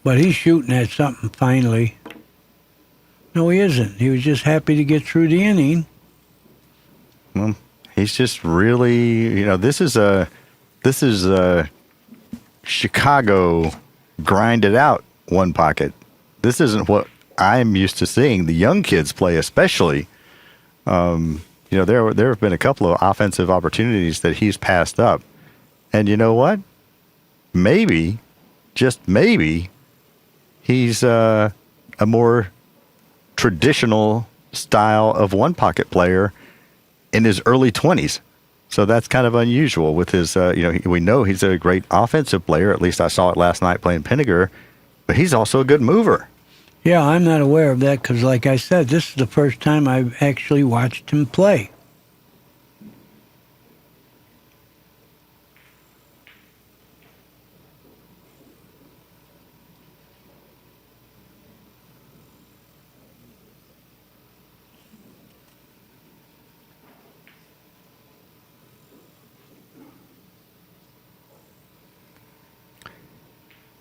But he's shooting at something finally. No, he isn't. He was just happy to get through the inning. Well, he's just really, this is a Chicago grinded out one pocket. This isn't what I'm used to seeing the young kids play, especially. There have been a couple of offensive opportunities that he's passed up. And you know what? Maybe, just maybe, he's a more traditional style of one pocket player in his early 20s. So that's kind of unusual with his, we know he's a great offensive player. At least I saw it last night playing Pinnegar. But he's also a good mover. Yeah, I'm not aware of that because, like I said, this is the first time I've actually watched him play.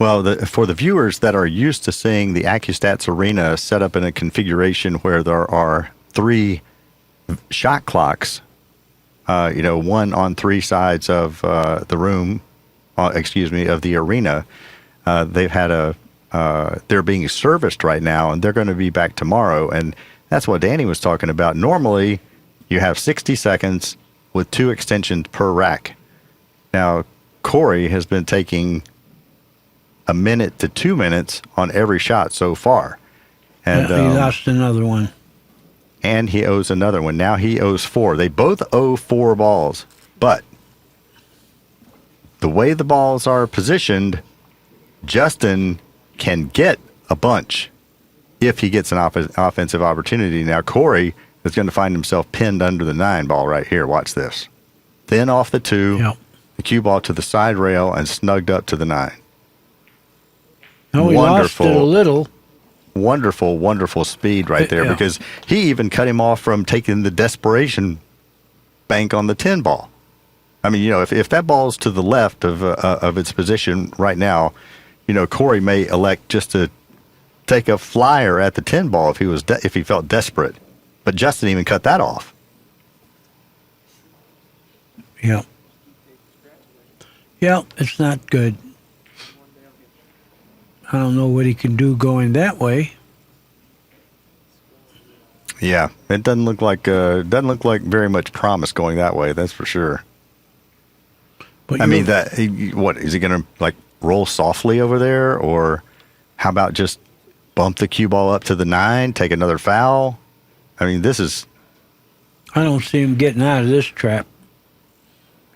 Well, for the viewers that are used to seeing the Accu-Stats arena set up in a configuration where there are 3 shot clocks, one on 3 sides of the room, of the arena, they've had they're being serviced right now, and they're going to be back tomorrow. And that's what Danny was talking about. Normally, you have 60 seconds with 2 extensions per rack. Now, Corey has been taking a minute to 2 minutes on every shot so far. And he lost another one. And he owes another one. Now he owes 4. They both owe 4 balls. But the way the balls are positioned, Justin can get a bunch if he gets an offensive opportunity. Now Corey is going to find himself pinned under the 9 ball right here. Watch this. Then off the 2, Yep. the cue ball to the side rail and snugged up to the 9. No, he lost it a little. Wonderful, wonderful speed right there, Yeah. because he even cut him off from taking the desperation bank on the 10 ball. I mean, if that ball's to the left of its position right now, Corey may elect just to take a flyer at the 10 ball if he felt desperate. But Justin even cut that off. Yeah. Yeah, it's not good. I don't know what he can do going that way. Yeah, it doesn't look like very much promise going that way. That's for sure. But I mean, what is he going to roll softly over there, or how about just bump the cue ball up to the 9, take another foul. I mean, this is... I don't see him getting out of this trap.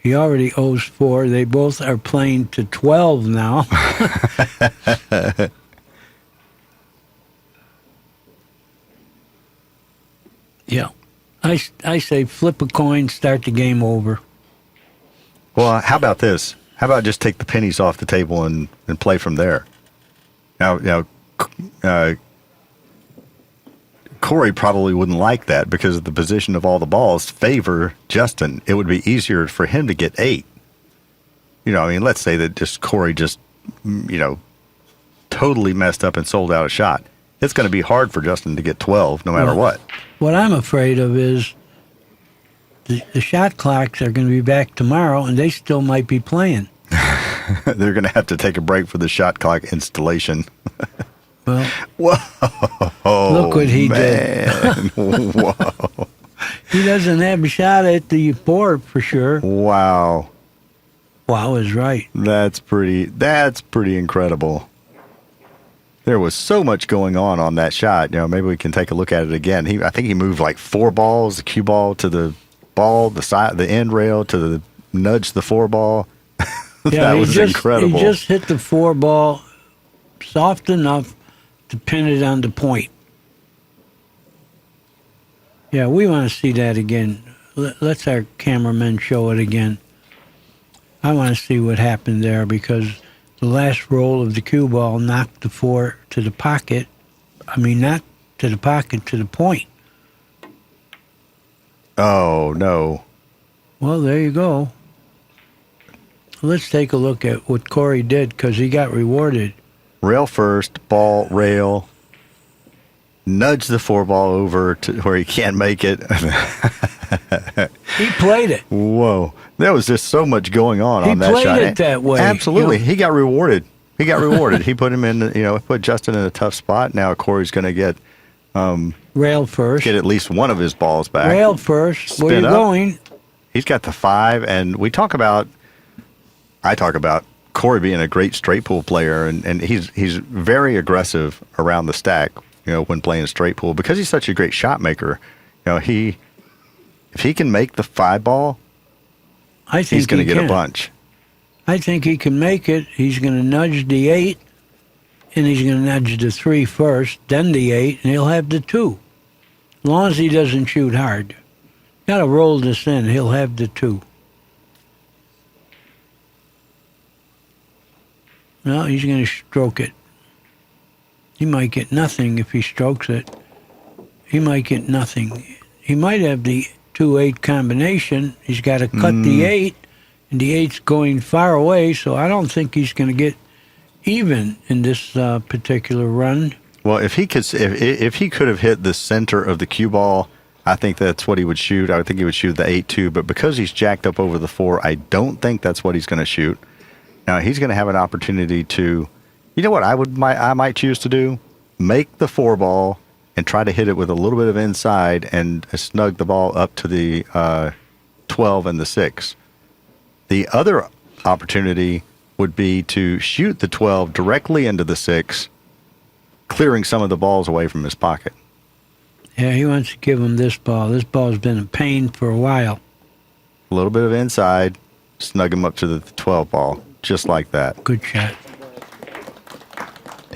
He already owes 4. They both are playing to 12 now. Yeah. I say flip a coin, start the game over. Well, how about this? How about just take the pennies off the table and play from there? Now, Corey probably wouldn't like that because of the position of all the balls favor Justin. It would be easier for him to get 8. You know, I mean, let's say that just Corey just, totally messed up and sold out a shot. It's going to be hard for Justin to get 12 no matter what. What I'm afraid of is the shot clocks are going to be back tomorrow, and they still might be playing. They're going to have to take a break for the shot clock installation. Well, whoa! Look what he did. Whoa! He doesn't have a shot at the 4 for sure. Wow! Wow is right. That's pretty incredible. There was so much going on that shot. Maybe we can take a look at it again. I think he moved like 4 balls, the cue ball to the ball, the side, the end rail to the nudge the 4 ball. That was incredible. He just hit the 4 ball soft enough to pin it on the point. Yeah, we want to see that again. Let's our cameraman show it again. I want to see what happened there because the last roll of the cue ball knocked the 4 to the pocket. I mean, not to the pocket, to the point. Oh, no. Well, there you go. Let's take a look at what Corey did because he got rewarded. Rail first, ball, rail. Nudge the 4 ball over to where he can't make it. He played it. Whoa. There was just so much going on that shot. He played it that way. Absolutely. He got rewarded. He put him in, put Justin in a tough spot. Now Corey's going to get rail first. Get at least one of his balls back. Rail first. Where you going? He's got the 5, and I talk about Corey being a great straight pool player, and he's very aggressive around the stack, when playing straight pool because he's such a great shot maker. If he can make the 5 ball, he's going to get a bunch. I think he can make it. He's going to nudge the 8, and he's going to nudge the 3 first, then the 8, and he'll have the 2. As long as he doesn't shoot hard. Got to roll this in. He'll have the 2. No, he's going to stroke it. He might get nothing if he strokes it. He might get nothing. He might have the 2-8 combination. He's got to cut the 8, and the 8's going far away, so I don't think he's going to get even in this particular run. Well, if he could have hit the center of the cue ball, I think that's what he would shoot. I would think he would shoot the 8-2, but because he's jacked up over the 4, I don't think that's what he's going to shoot. Now, he's going to have an opportunity to, what I might choose to do? Make the 4 ball and try to hit it with a little bit of inside and snug the ball up to the 12 and the 6. The other opportunity would be to shoot the 12 directly into the 6, clearing some of the balls away from his pocket. Yeah, he wants to give him this ball. This ball's been a pain for a while. A little bit of inside, snug him up to the 12 ball. Just like that. Good shot.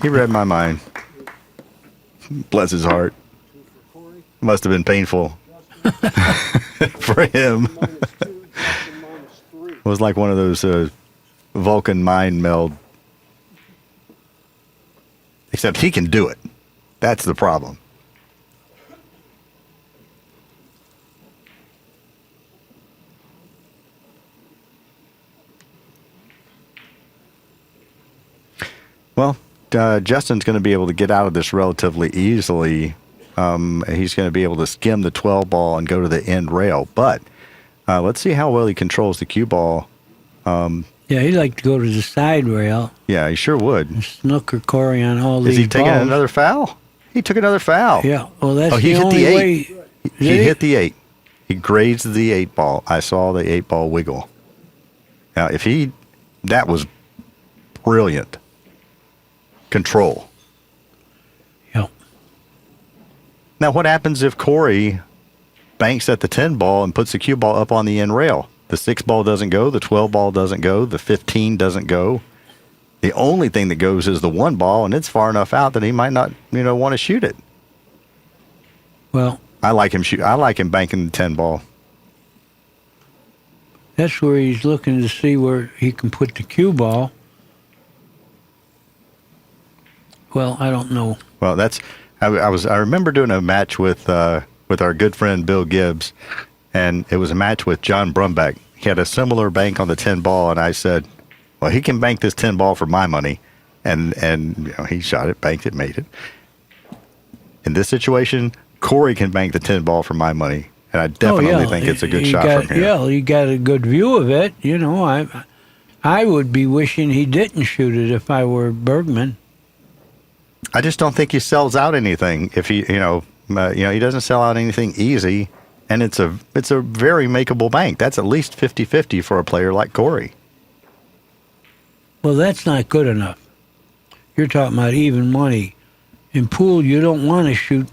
He read my mind. Bless his heart. Must have been painful for him. It was like one of those Vulcan mind meld. Except he can do it. That's the problem. Well, Justin's going to be able to get out of this relatively easily. He's going to be able to skim the 12 ball and go to the end rail. But let's see how well he controls the cue ball. Yeah, he'd like to go to the side rail. Yeah, he sure would. Snooker Corey on all these balls. Is he taking another foul? He took another foul. Yeah, well, that's he the hit only the 8. way. He hit the 8. He grazed the 8 ball. I saw the 8 ball wiggle. Now, that was brilliant control. Now, what happens if Corey banks at the 10 ball and puts the cue ball up on the end rail? The 6 ball doesn't go, the 12 ball doesn't go, the 15 doesn't go. The only thing that goes is the 1 ball, and it's far enough out that he might not, want to shoot it. Well, I like him banking the 10 ball. that's where he's looking to see where he can put the cue ball. Well, I don't know. Well, I remember doing a match with our good friend Bill Gibbs, and it was a match with John Brumback. He had a similar bank on the 10 ball, and I said, well, he can bank this 10 ball for my money. And he shot it, banked it, made it. In this situation, Corey can bank the 10 ball for my money, and I definitely think it's a good shot from here. Yeah, he got a good view of it. I would be wishing he didn't shoot it if I were Bergman. I just don't think he sells out anything. If he doesn't sell out anything easy, and it's a very makeable bank. That's at least 50-50 for a player like Corey. Well, that's not good enough. You're talking about even money. In pool, you don't want to shoot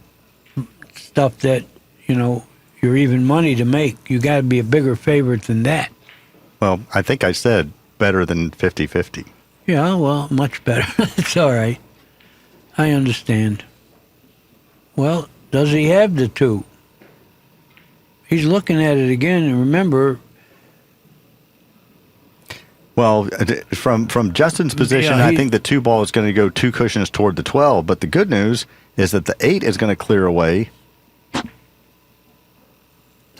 stuff that, you're even money to make. You got to be a bigger favorite than that. Well, I think I said better than 50-50. Yeah, well, much better. It's all right. I understand. Well, does he have the 2? He's looking at it again, and remember. Well, from Justin's position, I think the 2 ball is going to go 2 cushions toward the 12. But the good news is that the 8 is going to clear away.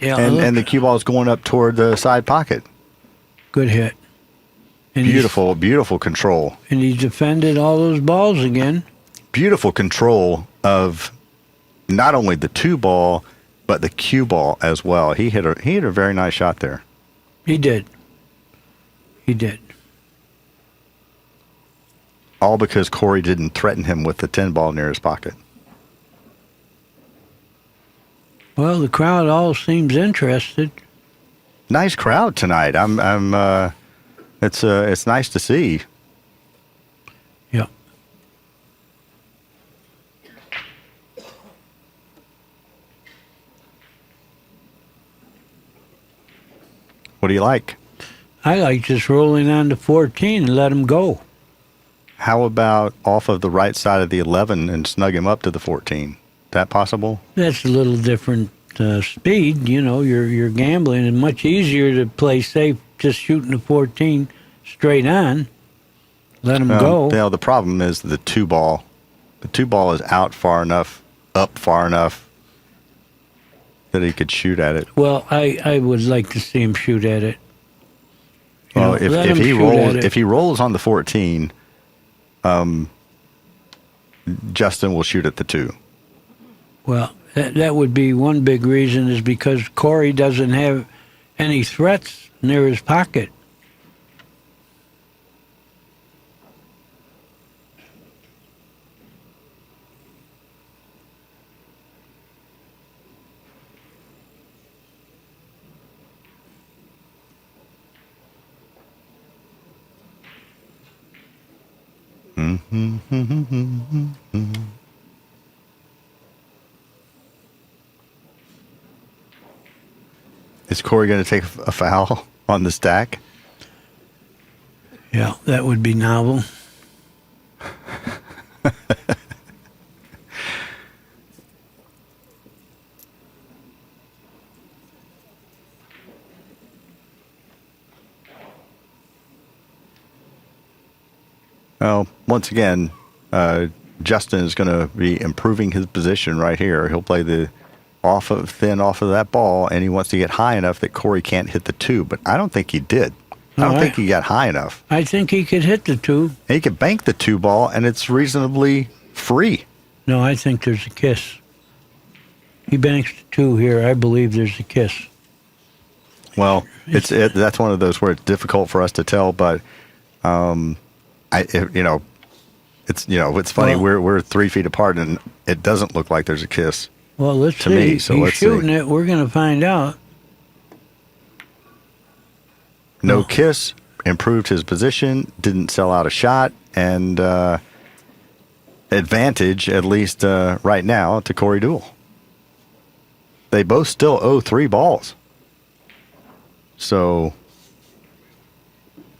Yeah, and the cue ball is going up toward the side pocket. Good hit. And beautiful control. And he defended all those balls again. Beautiful control of not only the 2 ball, but the cue ball as well. He hit a very nice shot there. He did. All because Corey didn't threaten him with the 10 ball near his pocket. Well, the crowd all seems interested. Nice crowd tonight. It's nice to see. Yeah. What do you like? I like just rolling on to 14 and let him go. How about off of the right side of the 11 and snug him up to the 14? That possible? That's a little different speed. You're gambling. It's much easier to play safe just shooting the 14 straight on. Let him go. The problem is the 2 ball. The 2 ball is out far enough, up far enough that he could shoot at it. Well, I would like to see him shoot at it. Well, if he rolls on the 14, Justin will shoot at the 2. Well, that would be one big reason is because Corey doesn't have any threats near his pocket. Is Corey going to take a foul on the stack? Yeah, that would be novel. Well, once again, Justin is going to be improving his position right here. He'll play the off of that ball, and he wants to get high enough that Corey can't hit the 2. But I don't think he did. I don't think he got high enough. I think he could hit the 2. He could bank the 2 ball, and it's reasonably free. No, I think there's a kiss. He banks the 2 here. I believe there's a kiss. Well, that's one of those where it's difficult for us to tell, but it's funny. Well, we're 3 feet apart, and it doesn't look like there's a kiss. Well, let's to see. me. So He's let's shooting see. it. We're going to find out. No kiss. Improved his position. Didn't sell out a shot, and advantage at least right now to Corey DEUEL. they both still owe 3 balls. So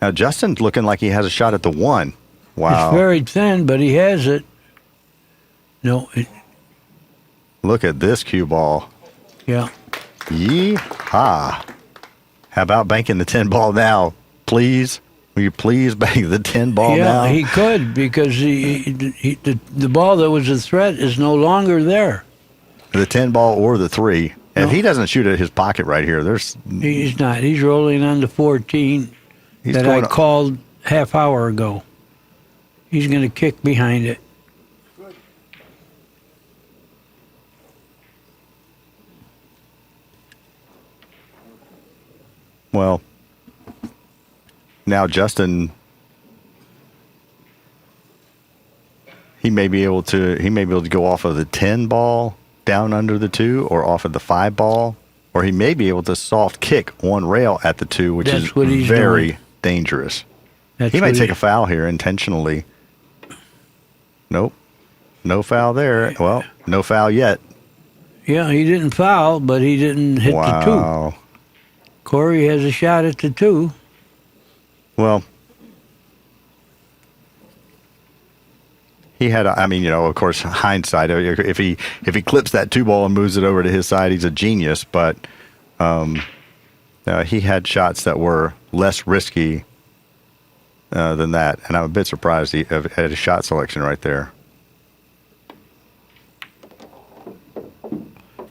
now Justin's looking like he has a shot at the 1. Wow. It's very thin, but he has it. No, Look at this cue ball. yeah. Yee-haw. How about banking the 10 ball now? Please? Will you please bank the 10 ball now? Yeah, he could, because the ball that was a threat is no longer there. The 10 ball or the 3. And No. if he doesn't shoot at his pocket right here, He's not. He's rolling on the 14 he's that going I called half hour ago. He's going to kick behind it. Well, now Justin, he may be able to go off of the 10 ball down under the 2, or off of the 5 ball, or he may be able to soft kick one rail at the 2, which That's is what he's very doing. dangerous. That's He may what take a foul here intentionally. Nope. No foul there. Well, no foul yet. Yeah, he didn't foul, but he didn't hit the 2. Wow. Corey has a shot at the 2. Well, he had, of course, hindsight. If he clips that 2 ball and moves it over to his side, he's a genius. But he had shots that were less risky than that, and I'm a bit surprised at his shot selection right there.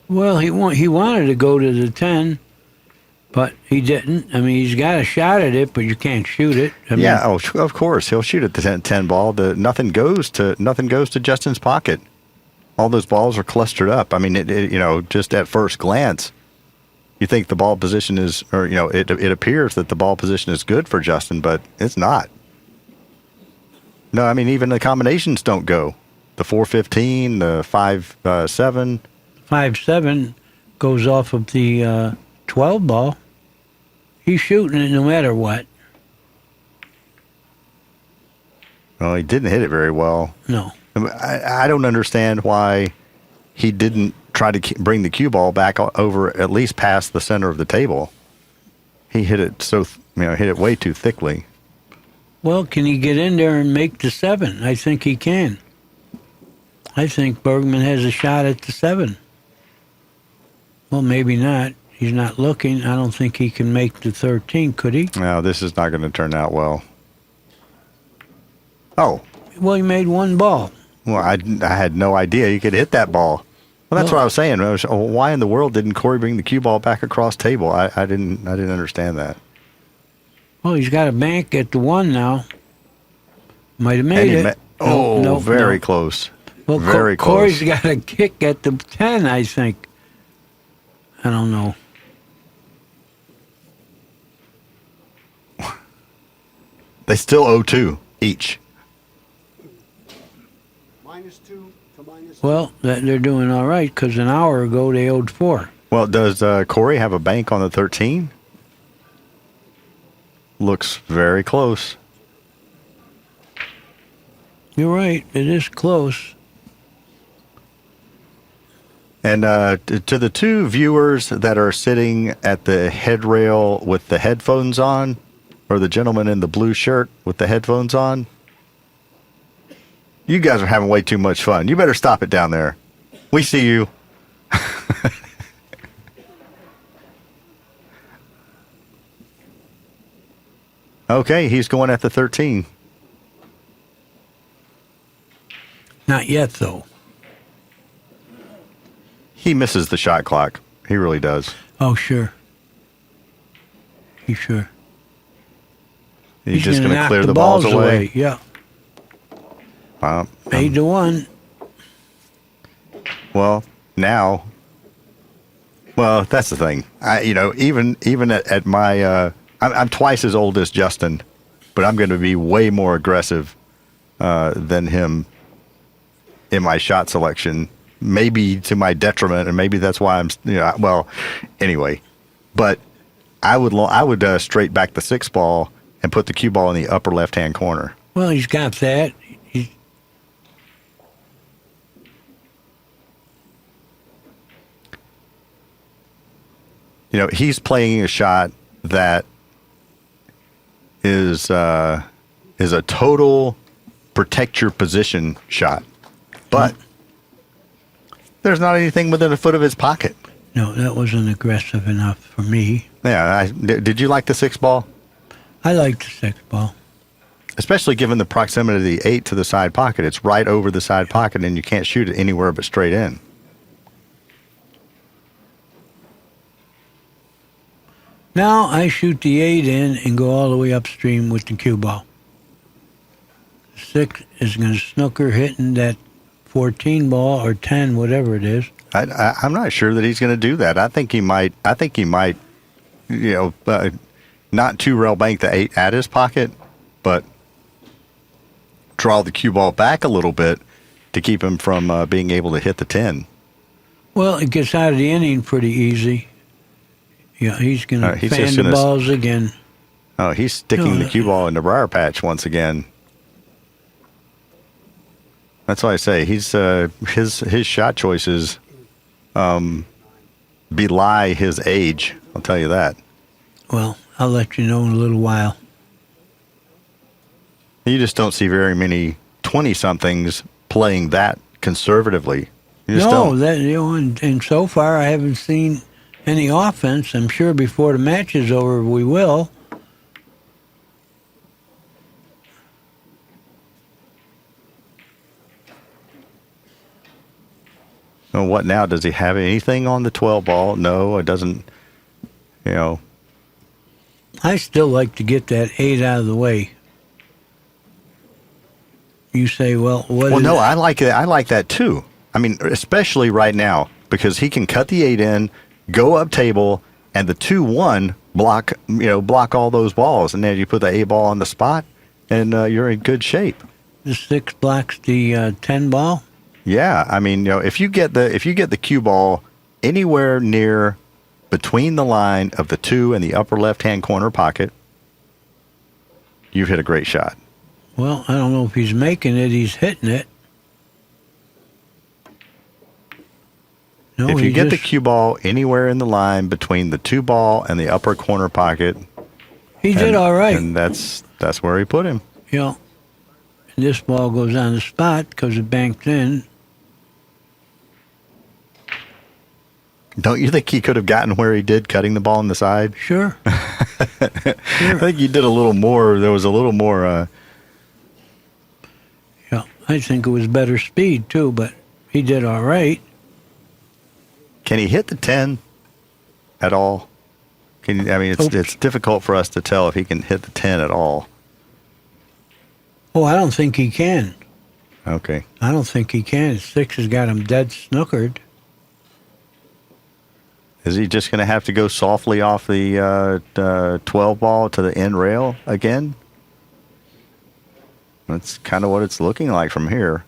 Well, he wanted to go to the 10, but he didn't. I mean, he's got a shot at it, but you can't shoot it. I mean, Yeah, of course he'll shoot at the 10 ball. Nothing goes to Justin's pocket. All those balls are clustered up. I mean, just at first glance, you think the ball position is, or it appears that the ball position is good for Justin, but it's not. No, I mean, even the combinations don't go. The 4-15, the 5-7. 5-7 goes off of the 12 ball. He's shooting it no matter what. Well, he didn't hit it very well. No. I don't understand why he didn't try to bring the cue ball back over, at least past the center of the table. He hit it hit it way too thickly. Well, can he get in there and make the 7? I think he can. I think Bergman has a shot at the 7. Well, maybe not. He's not looking. I don't think he can make the 13, could he? No, this is not going to turn out well. Oh, Well, he made 1 ball. well, I had no idea you could hit that ball. Well, that's Well- what I was saying. Why in the world didn't Corey bring the cue ball back across table? I didn't understand that. Well, he's got a bank at the 1 now. Might have And made he it. No, very no. close. Well, very Corey's close. got a kick at the 10, I think. I don't know. They still owe 2 each. -2 to -. Well, they're doing all right, because an hour ago they owed 4. Well, does Corey have a bank on the 13? Looks very close. You're right. It is close. And to the 2 viewers that are sitting at the headrail with the headphones on, or the gentleman in the blue shirt with the headphones on, you guys are having way too much fun. You better stop it down there. We see you. Okay, he's going at the 13. Not yet, though. He misses the shot clock. He really does. Oh, sure. He's sure. He's just gonna going to knock clear the balls away. Yeah. Wow. Made the 1. Well, now, well, that's the thing. Even at my, I'm twice as old as Justin, but I'm going to be way more aggressive than him in my shot selection. Maybe to my detriment, and maybe that's why I'm. Well, anyway, but I would straight back the 6 ball and put the cue ball in the upper left-hand corner. Well, he's got that. he's playing a shot that is a total protect your position shot, but there's not anything within a foot of his pocket. No, that wasn't aggressive enough for me. Yeah, did you like the 6 ball? I like the 6 ball. Especially given the proximity of the 8 to the side pocket. It's right over the side pocket, and you can't shoot it anywhere but straight in. Now I shoot the 8 in and go all the way upstream with the cue ball. 6 is going to snooker hitting that 14 ball or 10, whatever it is. I'm not sure that he's going to do that. I think he might. Not too rail bank the 8 at his pocket, but draw the cue ball back a little bit to keep him from being able to hit the 10. Well, it gets out of the inning pretty easy. Yeah, he's going to fan the balls again. Oh, he's sticking the cue ball in the briar patch once again. That's why I say he's his shot choices belie his age. I'll tell you that. Well, I'll let you know in a little while. You just don't see very many 20-somethings playing that conservatively. You just don't. And so far I haven't seen any offense. I'm sure before the match is over we will. Well, what now? Does he have anything on the 12 ball? No, it doesn't. I still like to get that 8 out of the way. You say, well, what? Well, no, I like it. I like that too. I mean, especially right now because he can cut the 8 in, go up table, and the 2-1 block all those balls, and then you put the 8 ball on the spot, and you're in good shape. The 6 blocks the 10 ball. Yeah, I mean, if you get the cue ball anywhere near between the line of the 2 and the upper left-hand corner pocket, you've hit a great shot. Well, I don't know if he's making it. He's hitting it. No, if you get the cue ball anywhere in the line between the 2 ball and the upper corner pocket, he did all right. And that's where he put him. And this ball goes on the spot because it banked in. Don't you think he could have gotten where he did, cutting the ball on the side? Sure. I think he did a little more. There was a little more. I think it was better speed too, but he did all right. Can he hit the 10 at all? It's difficult for us to tell if he can hit the 10 at all. Oh, I don't think he can. Okay. I don't think he can. 6 has got him dead snookered. Is he just going to have to go softly off the 12 ball to the end rail again? That's kind of what it's looking like from here.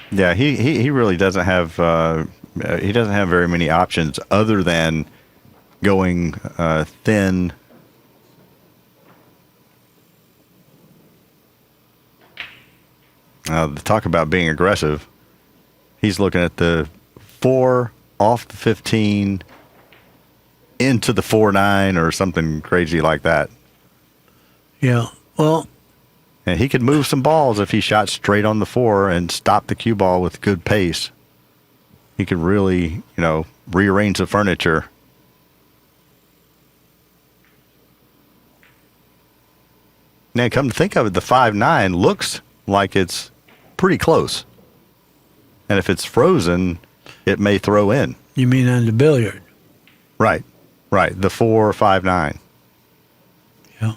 Yeah, he really doesn't have very many options other than going thin. Talk about being aggressive. He's looking at the 4 off the 15 into the 4-9 or something crazy like that. Yeah, well. And he could move some balls if he shot straight on the 4 and stopped the cue ball with good pace. He could really, rearrange the furniture. Now, come to think of it, the 5-9 looks like it's pretty close. And if it's frozen, it may throw in. You mean on the billiard? Right. The 4-5-9. Yeah.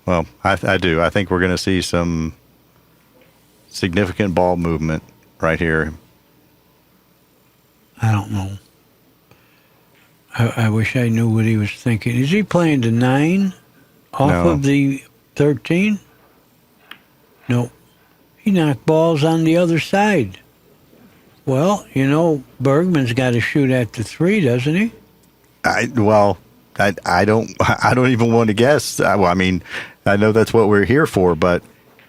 Well, I do. I think we're going to see some significant ball movement right here. I don't know. I wish I knew what he was thinking. Is he playing the 9 off No. of the 13? No. He knocked balls on the other side. Well, you know, Bergman's got to shoot at the 3, doesn't he? I don't even want to guess. Well, I mean, I know that's what we're here for, but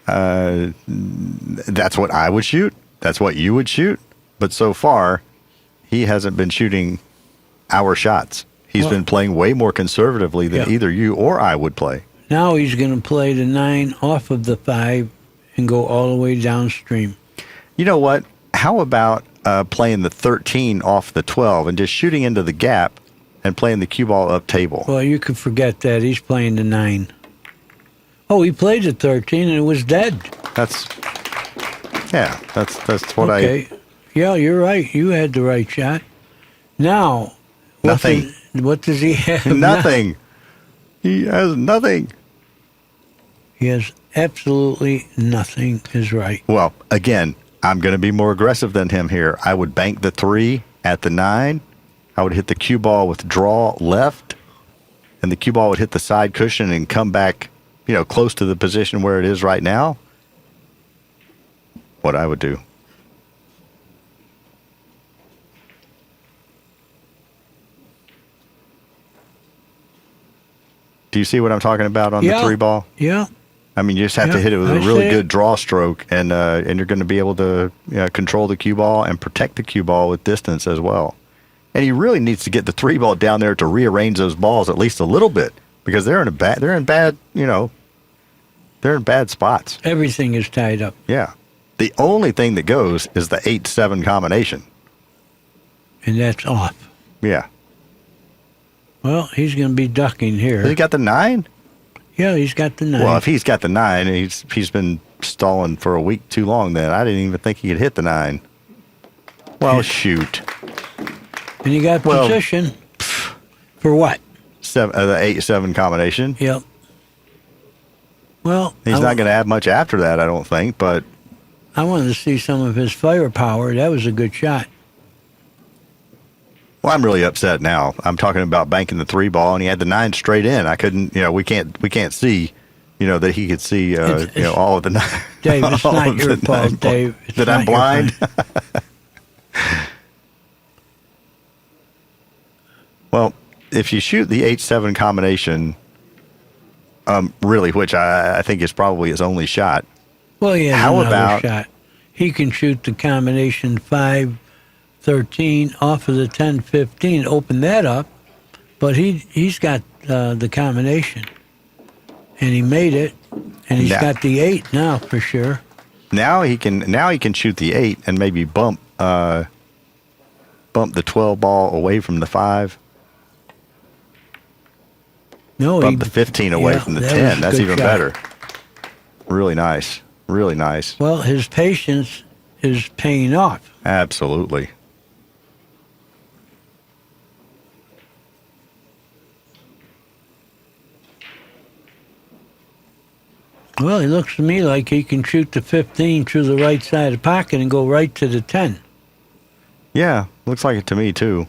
that's what I would shoot. That's what you would shoot. But so far, he hasn't been shooting our shots. He's been playing way more conservatively than either you or I would play. Now he's going to play the 9 off of the 5 and go all the way downstream. You know what? How about playing the 13 off the 12 and just shooting into the gap and playing the cue ball up table? Well, you can forget that. He's playing the 9. Oh, he played the 13 and it was dead. That's what Okay. Yeah, you're right. You had the right shot. Now, Nothing. What does he have? Nothing. He has nothing. He has absolutely nothing, is right. Well, again, I'm going to be more aggressive than him here. I would bank the 3 at the 9. I would hit the cue ball with draw left, and the cue ball would hit the side cushion and come back, close to the position where it is right now. What I would do. Do you see what I'm talking about on the 3 ball? Yeah. I mean, you just have to hit it with a really good draw stroke, and you're going to be able to control the cue ball and protect the cue ball with distance as well. And he really needs to get the 3 ball down there to rearrange those balls at least a little bit, because they're in bad spots. Everything is tied up. Yeah. The only thing that goes is the 8-7 combination. And that's off. Yeah. Well, he's going to be ducking here. Has he got the 9? Yeah, he's got the 9. Well, if he's got the 9, he's been stalling for a week too long then. I didn't even think he could hit the 9. Well, shoot. And you got position for what? The 8-7 combination. Yep. Well, He's not going to have much after that, I don't think, but I wanted to see some of his firepower. That was a good shot. well, I'm really upset now. I'm talking about banking the 3 ball, and he had the 9 straight in. I couldn't, we can't see, that he could see, all of the 9. Dave, it's not your fault, Dave. It's that I'm blind. Well, if you shoot the 8-7 combination, really, which I think is probably his only shot. Well, he has How another about- shot. He can shoot the combination 5-13 off of the 10-15, open that up, but he's got the combination, and he made it, and he's got the 8 now for sure. Now he can shoot the 8 and maybe bump the 12 ball away from the 5. No, Bump the 15 away from the that 10. was a That's good even shot. better. Really nice. Really nice. Well, his patience is paying off. Absolutely. Well, it looks to me like he can shoot the 15 through the right side of the pocket and go right to the 10. Yeah, looks like it to me too.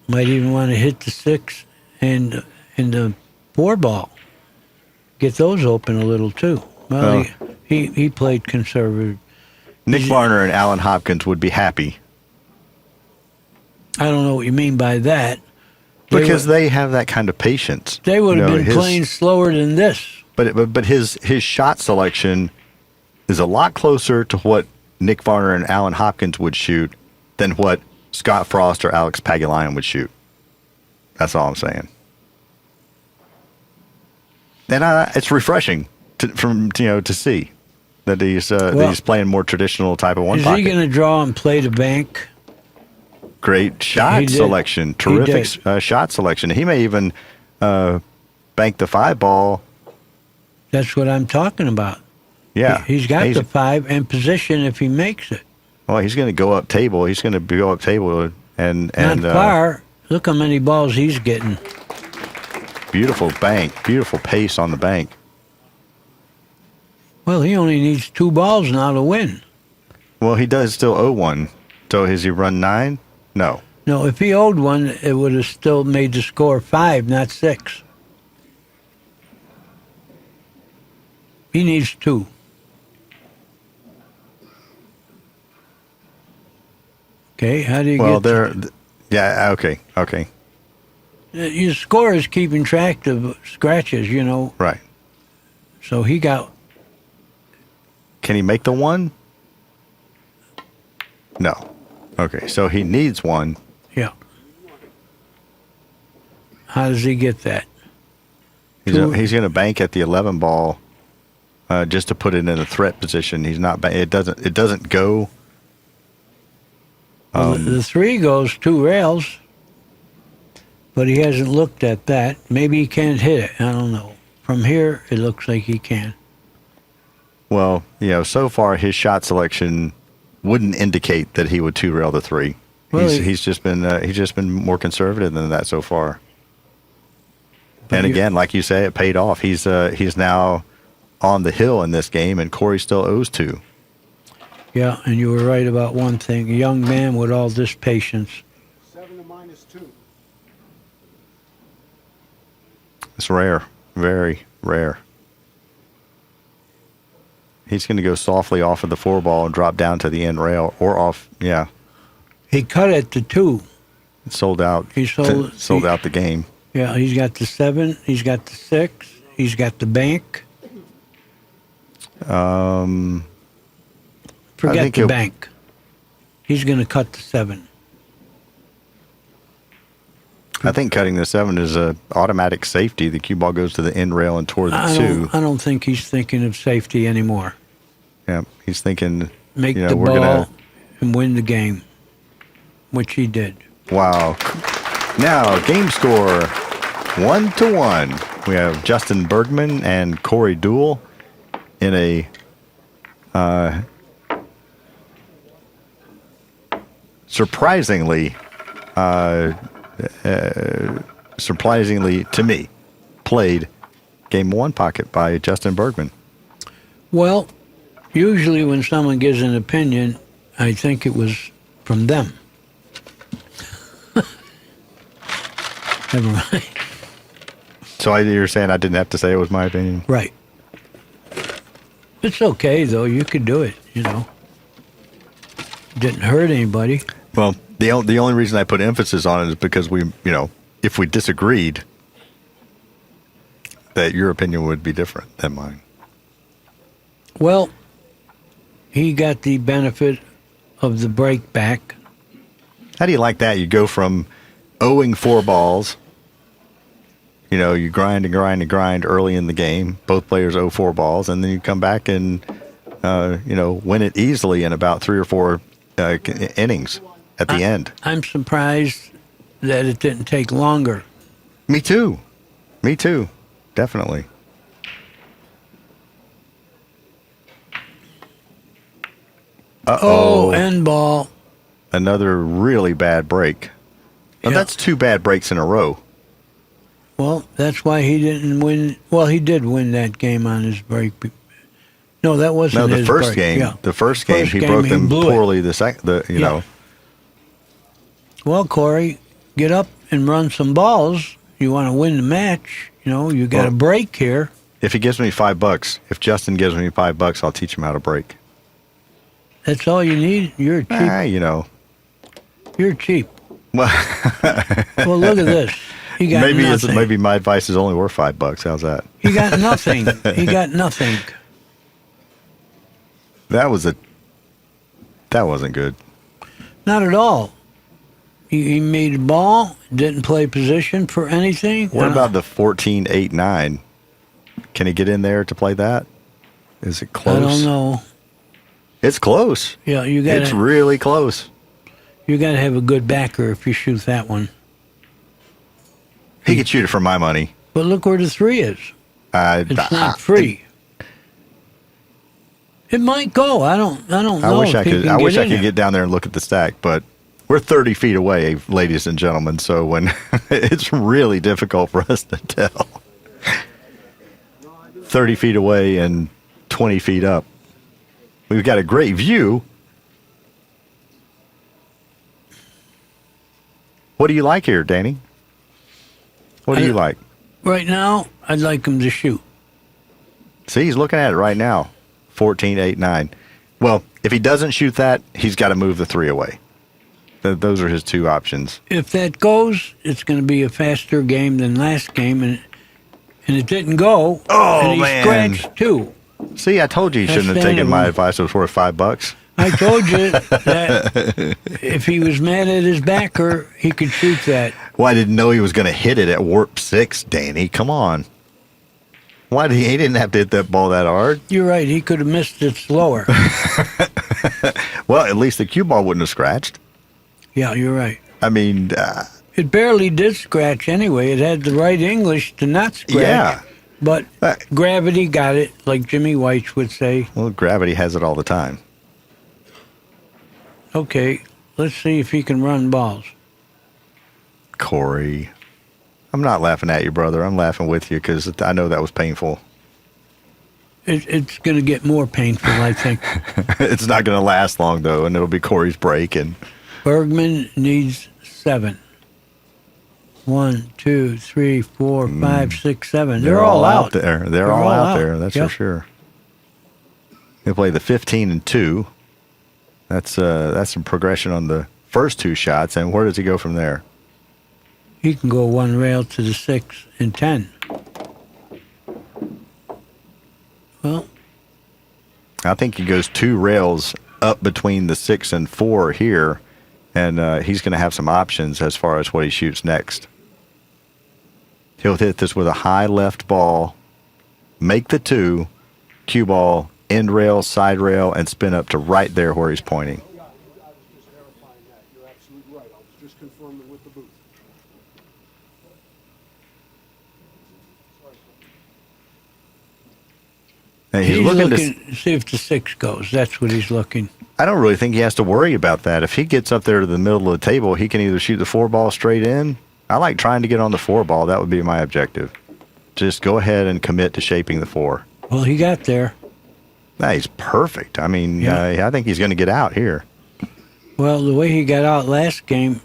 Might even want to hit the 6 and the 4 ball. Get those open a little too. Well, he played conservative. Nick Varner and Alan Hopkins would be happy I don't know what you mean by that. because they have that kind of patience. They would have You know, been his- playing slower than this. But his shot selection is a lot closer to what Nick Varner and Alan Hopkins would shoot than what Scott Frost or Alex Pagulayan would shoot. That's all I'm saying. And it's refreshing to see that he's playing more traditional type of one Is pocket. he going to draw and play the bank? Great shot He did. selection, He terrific did. shot selection. He may even bank the 5 ball. That's what I'm talking about. Yeah, He's got the 5 and position if he makes it. Well, he's going to go up table. He's going to go up table and Not far. Look how many balls he's getting. beautiful bank, beautiful pace on the bank. Well, he only needs 2 balls now to win. Well, he does still owe one. So has he run 9? No. No, if he owed one, it would have still made the score 5, not 6. He needs 2. Okay, how do you Well, get... yeah, okay. Your score is keeping track of scratches, Right. So he got... Can he make the 1? No. Okay, so he needs 1. Yeah. How does he get that? He's going to bank at the 11 ball just to put it in a threat position. He's not. It doesn't go. Well, the 3 goes 2 rails, but he hasn't looked at that. Maybe he can't hit it. I don't know. From here, it looks like he can. Well, so far his shot selection wouldn't indicate that he would 2-rail the 3. Well, he's just been more conservative than that so far. And again, like you say, it paid off. He's now on the hill in this game, and Corey still owes 2. Yeah, and you were right about one thing. A young man with all this patience. 7 to -2. It's rare, very rare. He's going to go softly off of the 4 ball and drop down to the end rail or off. Yeah, He cut it to 2. it sold out. He sold Out the game. Yeah, he's got the 7. He's got the 6. He's got the bank. Forget the bank. He's going to cut the 7. I think cutting the 7 is a automatic safety. The cue ball goes to the end rail and toward the 2. I don't think he's thinking of safety anymore. Yeah, he's thinking. Make the ball and win the game, which he did. Wow. Now, game score 1-1. We have Justin Bergman and Corey DEUEL in a surprisingly to me, played game 1 pocket by Justin Bergman. Well, usually when someone gives an opinion, I think it was from them. Never mind. So you're saying I didn't have to say it was my opinion? Right. It's okay, though. You could do it, Didn't hurt anybody. Well, the only reason I put emphasis on it is because if we disagreed, that your opinion would be different than mine. Well, he got the benefit of the break back. How do you like that? You go from owing 4 balls, you grind and grind and grind early in the game. Both players owe 4 balls, and then you come back and, win it easily in about 3 or 4 innings at the end. I'm surprised that it didn't take longer. Me too. Definitely. Oh, end ball. Another really bad break. Well, Yeah. that's 2 bad breaks in a row. Well, that's why he didn't win. Well, he did win that game on his break. No, that wasn't No, the his first break. game. Yeah. The first game he broke them blew it. poorly. Yeah. Well, Corey, get up and run some balls. You want to win the match. You got a break here. If he gives me $5, if Justin gives me $5, I'll teach him how to break. That's all you need. You're cheap. You're cheap. Well, Well, look at this. He got nothing. maybe my advice is only worth $5. How's that? He got nothing. He got nothing. That wasn't good. Not at all. He made a ball, didn't play position for anything. What about the 14-8-9? Can he get in there to play that? Is it close? I don't know. It's close. Yeah, It's really close. You got to have a good backer if you shoot that one. He could shoot it for my money. But look where the 3 is. It's not free. It might go. I don't know. I wish I could. I wish I could there. get down there and look at the stack, but we're 30 feet away, ladies and gentlemen. So when it's really difficult for us to tell. 30 feet away and 20 feet up. We've got a great view, What do you like here, Danny? What do you like? Right now, I'd like him to shoot. See, he's looking at it right now. 14, 8, 9. Well, if he doesn't shoot that, he's got to move the 3 away. Those are his 2 options. If that goes, it's going to be a faster game than last game, and it didn't go. Oh, and he man. scratched 2. See, I told you shouldn't have taken my advice. It was worth $5. I told you that if he was mad at his backer, he could shoot that. Well, I didn't know he was going to hit it at warp 6, Danny. Come on. Why did he didn't have to hit that ball that hard? You're right. He could have missed it slower. Well, at least the cue ball wouldn't have scratched. Yeah, you're right. I mean, It barely did scratch anyway. It had the right English to not scratch. yeah. But gravity got it, like Jimmy White would say. Well, gravity has it all the time. Okay, let's see if he can run balls. Corey, I'm not laughing at you, brother. I'm laughing with you because I know that was painful. It's going to get more painful, I think. It's not going to last long, though, and it'll be Corey's break. And Bergman needs 7. 1, 2, 3, 4, 5, 6, 7. They're all out there. They're all out there. That's for sure. He'll play the 15 and 2. That's some progression on the first 2 shots. And where does he go from there? He can go 1 rail to the 6 and 10. Well, I think he goes 2 rails up between the 6 and 4 here, and he's going to have some options as far as what he shoots next. He'll hit this with a high left ball, make the 2, cue ball, end rail, side rail, and spin up to right there where he's pointing. I was just verifying that. You're absolutely right. I was just confirming with the booth. And he's looking to see if the 6 goes. That's what he's looking. I don't really think he has to worry about that. If he gets up there to the middle of the table, he can either shoot the 4 ball straight in. I like trying to get on the 4 ball. That would be my objective. Just go ahead and commit to shaping the 4. Well, he got there. Nah, he's perfect. I mean, I think he's going to get out here. Well, the way he got out last game,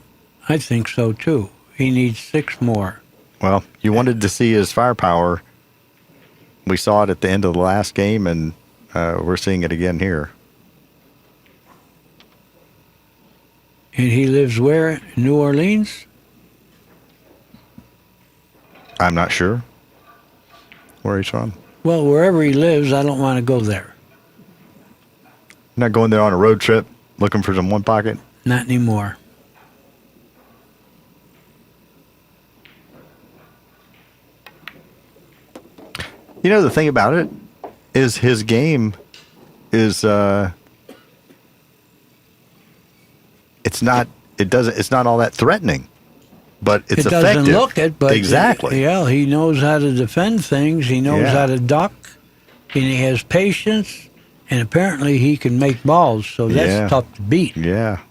I think so too. He needs 6 more. Well, you wanted to see his firepower. We saw it at the end of the last game, and we're seeing it again here. And he lives where? New Orleans? I'm not sure where he's from. Well, wherever he lives, I don't want to go there. Not going there on a road trip looking for some one pocket? Not anymore. You know, the thing about it is his game is it's not all that threatening, but it's it effective. doesn't look it, but exactly. He knows how to defend things. He knows how to duck, and he has patience. And apparently, he can make balls, so that's tough to beat. Yeah.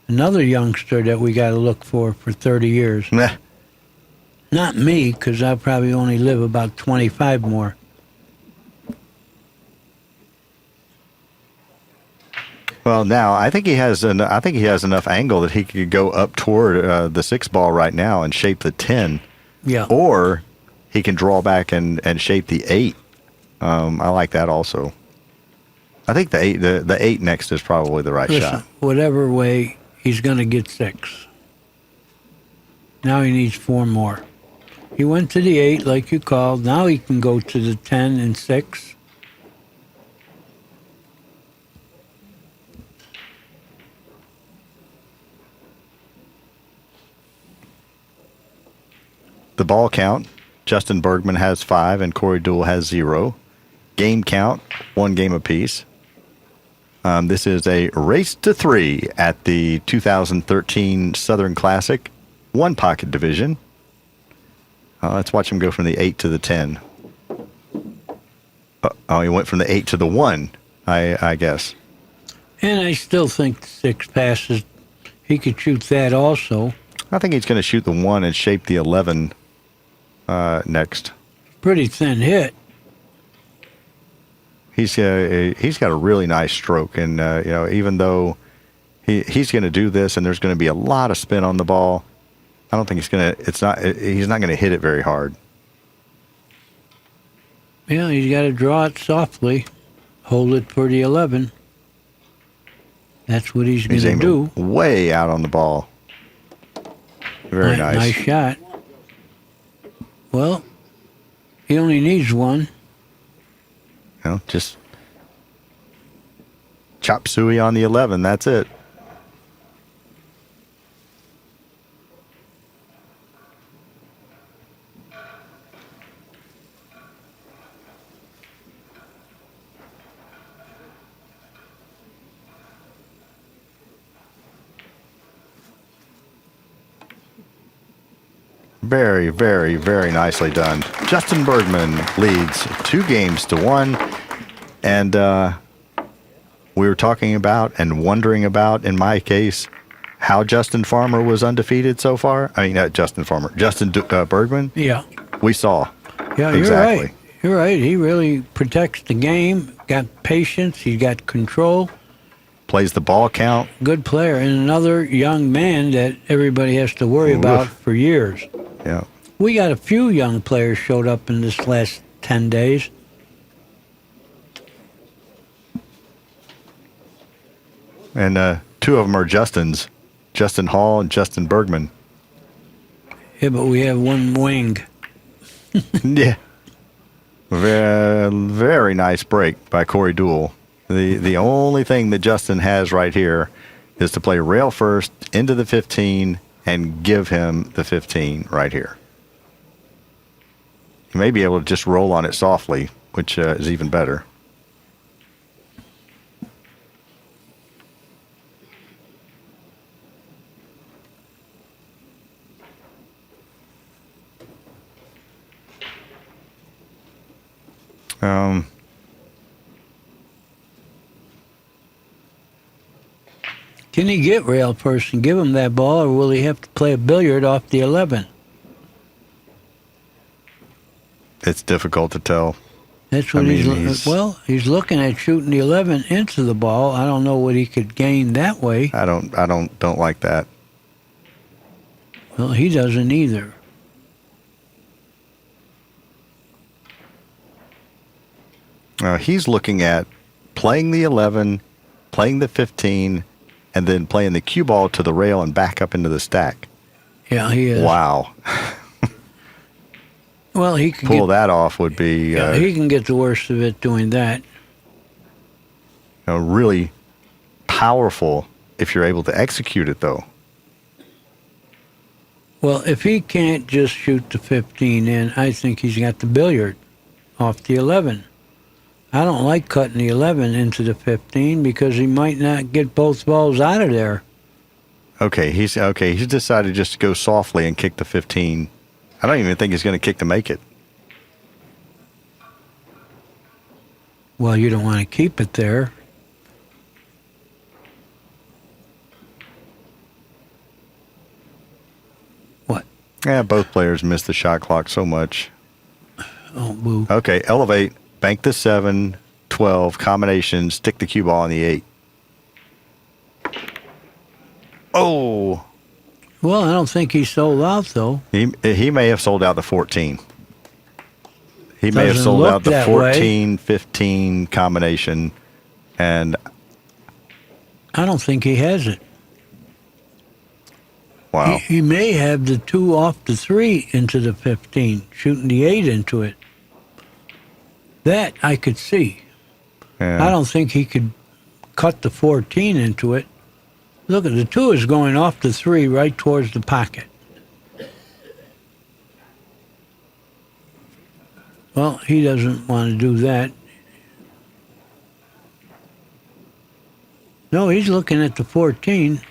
Another youngster that we got to look for 30 years. Nah. Not me, because I'll probably only live about 25 more. Well, now I think he has enough angle that he could go up toward the 6 ball right now and shape the 10. Yeah. Or he can draw back and shape the 8. I like that also. I think the 8 next is probably the right shot. Whatever way, he's going to get 6. Now he needs 4 more. He went to the 8 like you called. Now he can go to the 10 and 6. The ball count, Justin Bergman has 5 and Corey DEUEL has 0. Game count, 1 game apiece. This is a race to 3 at the 2013 Southern Classic, 1 pocket division. Let's watch him go from the 8 to the 10. He went from the 8 to the 1, I guess. And I still think 6 passes. He could shoot that also. I think he's going to shoot the 1 and shape the 11 next. Pretty thin hit. He's got a really nice stroke, and even though he's going to do this, and there's going to be a lot of spin on the ball, I don't think he's going to, he's not going to hit it very hard. Yeah, he's got to draw it softly, hold it for the 11. That's what he's going to do. Way out on the ball. Very nice. Nice shot. Well, he only needs one. You know, just chop suey on the 11. That's it. Very, very, very nicely done. Justin Bergman leads 2-1. And we were talking about and wondering about, in my case, how Justin Farmer was undefeated so far. I mean, not Justin Farmer, Justin Bergman. Yeah. We saw. Yeah, exactly. You're right. You're right. He really protects the game, got patience, he's got control. Plays the ball count. Good player. And another young man that everybody has to worry about for years. Yeah. We got a few young players showed up in this last 10 days. And 2 of them are Justin's. Justin Hall and Justin Bergman. Yeah, but we have one wing. Yeah. Very, very nice break by Corey DEUEL. The only thing that Justin has right here is to play rail first into the 15 and give him the 15 right here. You may be able to just roll on it softly, which is even better. Can he get rail first and give him that ball, or will he have to play a billiard off the 11? It's difficult to tell. That's what he's looking at shooting the 11 into the ball. I don't know what he could gain that way. I don't like that. Well, he doesn't either. He's looking at playing the 11, playing the 15, and then playing the cue ball to the rail and back up into the stack. Yeah, he is. Wow. Well, he could pull that off would be. Yeah, he can get the worst of it doing that. Really powerful if you're able to execute it, though. Well, if he can't just shoot the 15 in, I think he's got the billiard off the 11. I don't like cutting the 11 into the 15 because he might not get both balls out of there. Okay, he's decided just to go softly and kick the 15. I don't even think he's going to kick to make it. Well, you don't want to keep it there. What? Yeah, both players missed the shot clock so much. Oh, boo. Okay, elevate, bank the 7, 12, combination, stick the cue ball on the 8. Oh! Well, I don't think he sold out, though. He may have sold out the 14. He may have Doesn't sold look out the that 14, 15 combination, and I don't think he has it. wow. He may have the 2 off the 3 into the 15, shooting the 8 into it. That I could see. Yeah. I don't think he could cut the 14 into it. Look at the 2 is going off the 3 right towards the pocket. Well, he doesn't want to do that. No, he's looking at the 14.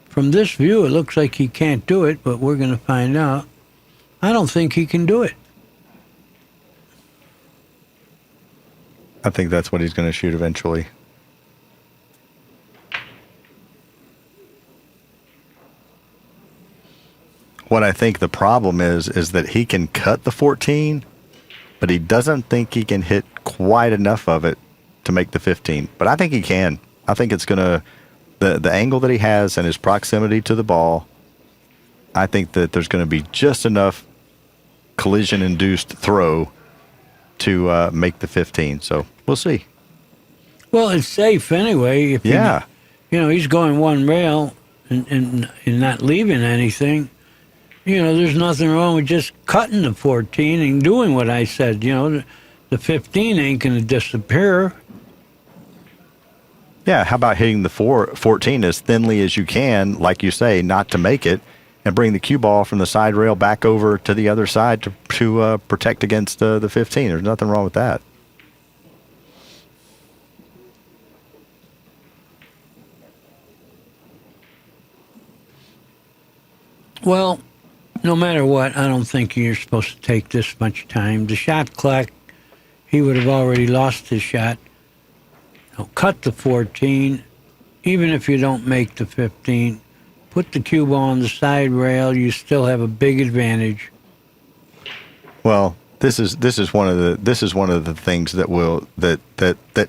From this view, it looks like he can't do it, but we're going to find out. I don't think he can do it. I think that's what he's going to shoot eventually. What I think the problem is that he can cut the 14, but he doesn't think he can hit quite enough of it to make the 15. But I think he can. I think it's going to, the angle that he has and his proximity to the ball, I think that there's going to be just enough collision-induced throw to make the 15. So we'll see. Well, it's safe anyway. If Yeah. he's going one rail and not leaving anything. There's nothing wrong with just cutting the 14 and doing what I said. The 15 ain't going to disappear. Yeah, how about hitting the 14 as thinly as you can, like you say, not to make it, and bring the cue ball from the side rail back over to the other side to protect against the 15. There's nothing wrong with that. Well, no matter what, I don't think you're supposed to take this much time. The shot clock, he would have already lost his shot. Cut the 14, even if you don't make the 15. Put the cue ball on the side rail. You still have a big advantage. Well, this is one of the things that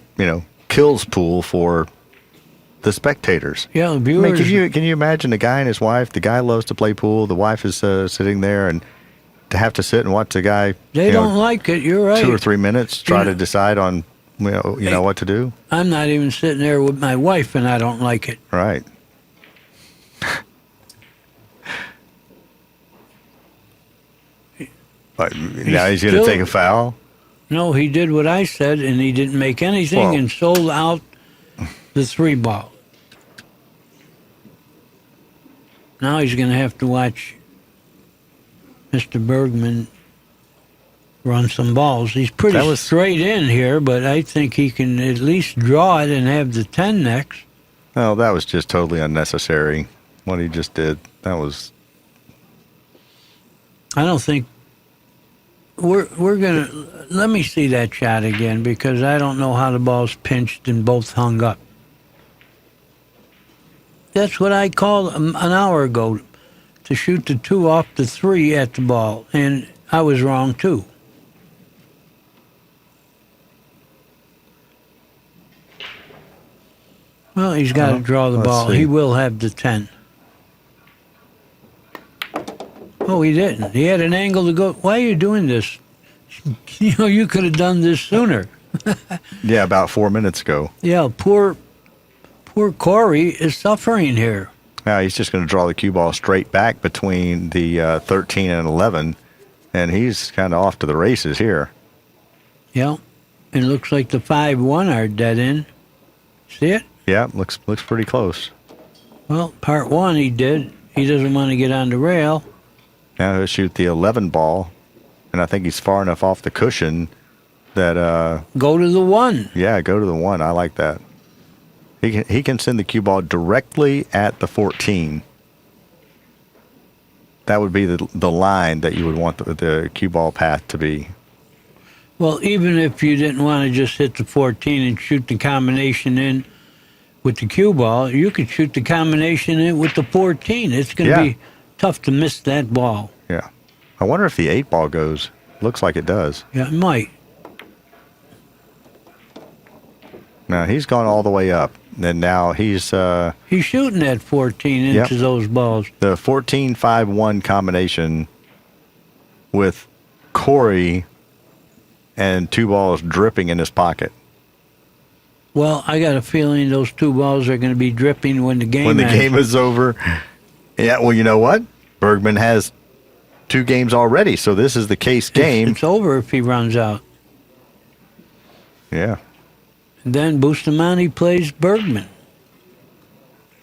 kills pool for the spectators. Yeah, the I viewers. mean, can you imagine a guy and his wife? The guy loves to play pool. The wife is sitting there, and to have to sit and watch the guy. They don't like it. You're right. 2 or 3 minutes try to decide on what to do. I'm not even sitting there with my wife, and I don't like it. Right. But now he's going to take a foul. No, he did what I said, and he didn't make anything and sold out the 3 ball. Now he's going to have to watch Mr. Bergman run some balls. He's pretty straight in here, but I think he can at least draw it and have the 10 next. Oh, that was just totally unnecessary, what he just did. That was... I don't think... We're going to... Let me see that shot again, because I don't know how the ball's pinched and both hung up. That's what I called an hour ago, to shoot the 2 off the 3 at the ball, and I was wrong too. Well, he's got to draw the ball. See. He will have the 10. Oh, he didn't. He had an angle to go. Why are you doing this? You could have done this sooner. Yeah, about 4 minutes ago. Yeah, poor Corey is suffering here. Now he's just going to draw the cue ball straight back between the 13 and 11, and he's kind of off to the races here. Yeah, and it looks like the 5-1 are dead in. See it? Yeah, looks pretty close. Well, part 1 he did. He doesn't want to get on the rail. Now he'll shoot the 11 ball, and I think he's far enough off the cushion that... Go to the 1. Yeah, go to the 1. I like that. He can send the cue ball directly at the 14. That would be the line that you would want the cue ball path to be. Well, even if you didn't want to just hit the 14 and shoot the combination in with the cue ball, you could shoot the combination in with the 14. It's going to be tough to miss that ball. Yeah. I wonder if the 8 ball goes. Looks like it does. Yeah, it might. Now, he's gone all the way up. And now he's shooting that 14 into those balls. The 14-5-1 combination with Corey and 2 balls dripping in his pocket. Well, I got a feeling those 2 balls are going to be dripping when the game is over. Yeah, well, you know what? Bergman has 2 games already, so this is the case game. It's over if he runs out. Yeah. And then Bustamante plays Bergman.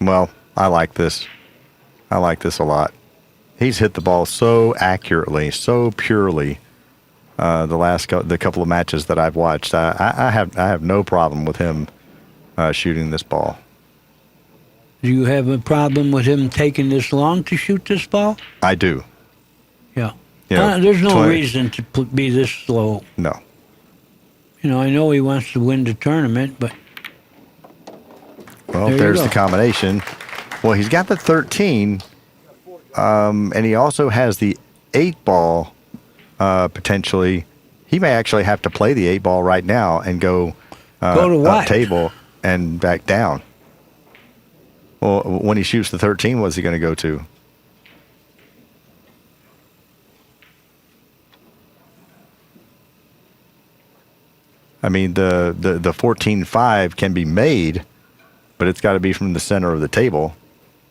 Well, I like this. I like this a lot. He's hit the ball so accurately, so purely. The couple of matches that I've watched, I have no problem with him shooting this ball. Do you have a problem with him taking this long to shoot this ball? I do. Yeah. Yeah. There's no reason to be this slow. No. I know he wants to win the tournament, but... Well, there's the combination. Well, he's got the 13, and he also has the 8 ball potentially. He may actually have to play the 8 ball right now and go to what? up table and back down. Well, when he shoots the 13, what's he going to go to? I mean, the 14-5 can be made, but it's got to be from the center of the table.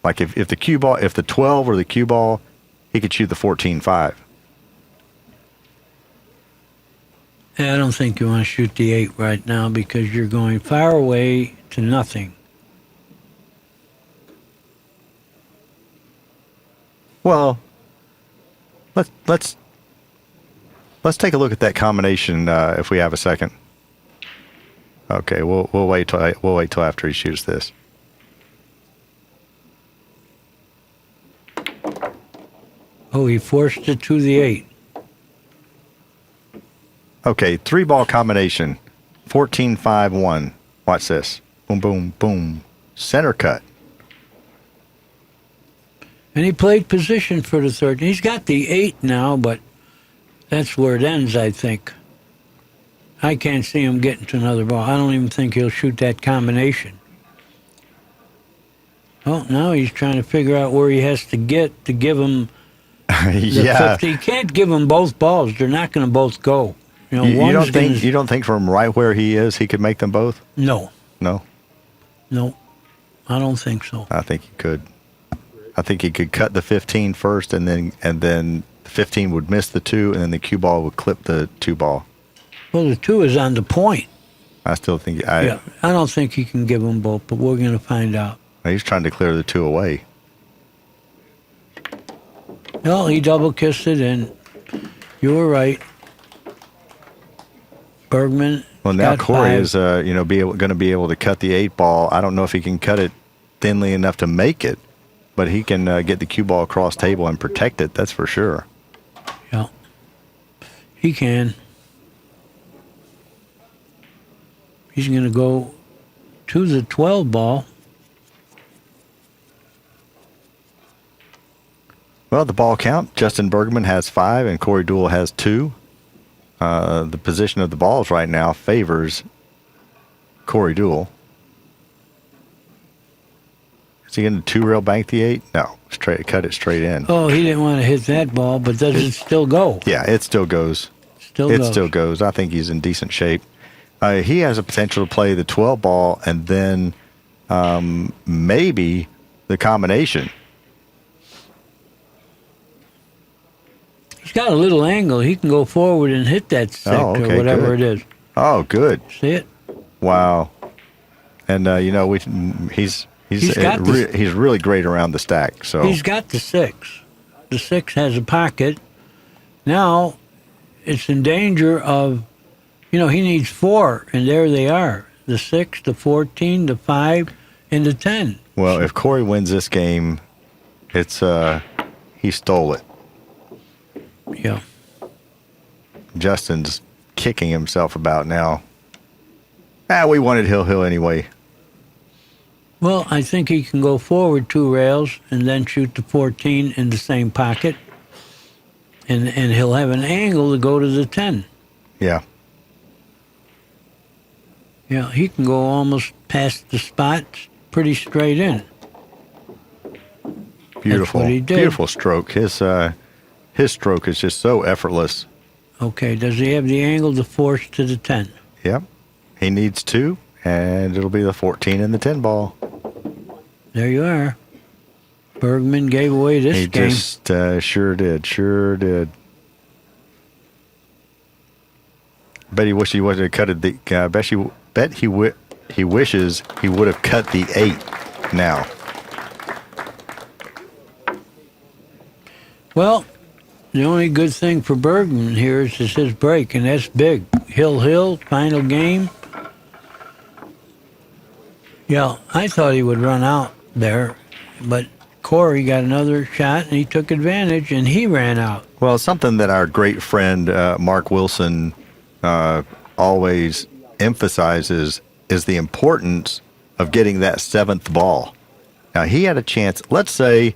Like if the cue ball, if the 12 or the cue ball, he could shoot the 14-5. I don't think you want to shoot the 8 right now because you're going far away to nothing. Well, let's take a look at that combination if we have a second. Okay, we'll wait till after he shoots this. Oh, he forced it to the 8. Okay, 3-ball combination, 14-5-1. Watch this. Boom, boom, boom. Center cut. And he played position for the 13. He's got the 8 now, but that's where it ends, I think. I can't see him getting to another ball. I don't even think he'll shoot that combination. Oh, now he's trying to figure out where he has to get to give him the Yeah. 50. He can't give them both balls. They're not going to both go. You know, You don't think from right where he is he could make them both? No, No, I don't think so. I think he could. I think he could cut the 15 first, and then the 15 would miss the 2, and then the cue ball would clip the 2 ball. Well, the 2 is on the point. I still think Yeah, I don't think he can give them both, but we're going to find out. He's trying to clear the 2 away. No, he double kissed it, and you were right. Bergman. Well, now got Corey 5. is going to be able to cut the 8 ball. I don't know if he can cut it thinly enough to make it, but he can get the cue ball across table and protect it. That's for sure. Yeah, he can. He's going to go to the 12 ball. Well, the ball count, Justin Bergman has 5 and Corey DEUEL has 2. The position of the balls right now favors Corey DEUEL. Is he going to 2-rail bank the 8? No, cut it straight in. Oh, he didn't want to hit that ball, but does it still go? Yeah, it still goes. It still goes. I think he's in decent shape. He has a potential to play the 12 ball and then maybe the combination. He's got a little angle. He can go forward and hit that 6 or whatever good. it is. Oh, good. See it? Wow. And he's really great around the stack. So he's got the 6. The 6 has a pocket. Now it's in danger of, he needs 4, and there they are. The 6, the 14, the 5, and the 10. Well, if Corey wins this game, it's he stole it. Yeah. Justin's kicking himself about now. We wanted Hill anyway. Well, I think he can go forward 2 rails and then shoot the 14 in the same pocket. And he'll have an angle to go to the 10. Yeah. Yeah, he can go almost past the spot, pretty straight in. Beautiful. That's what he did. Beautiful stroke. His stroke is just so effortless. Okay, does he have the angle to force to the 10? Yep. He needs 2, and it'll be the 14 and the 10 ball. There you are. Bergman gave away this game. He just sure did. Bet he wished he would have cut the. He wishes he would have cut the 8 now. Well, the only good thing for Bergman here is his break, and that's big. Hill, final game. Yeah, I thought he would run out there, but Corey got another shot, and he took advantage, and he ran out. Well, something that our great friend Mark Wilson always emphasizes is the importance of getting that 7th ball. Now, he had a chance. Let's say,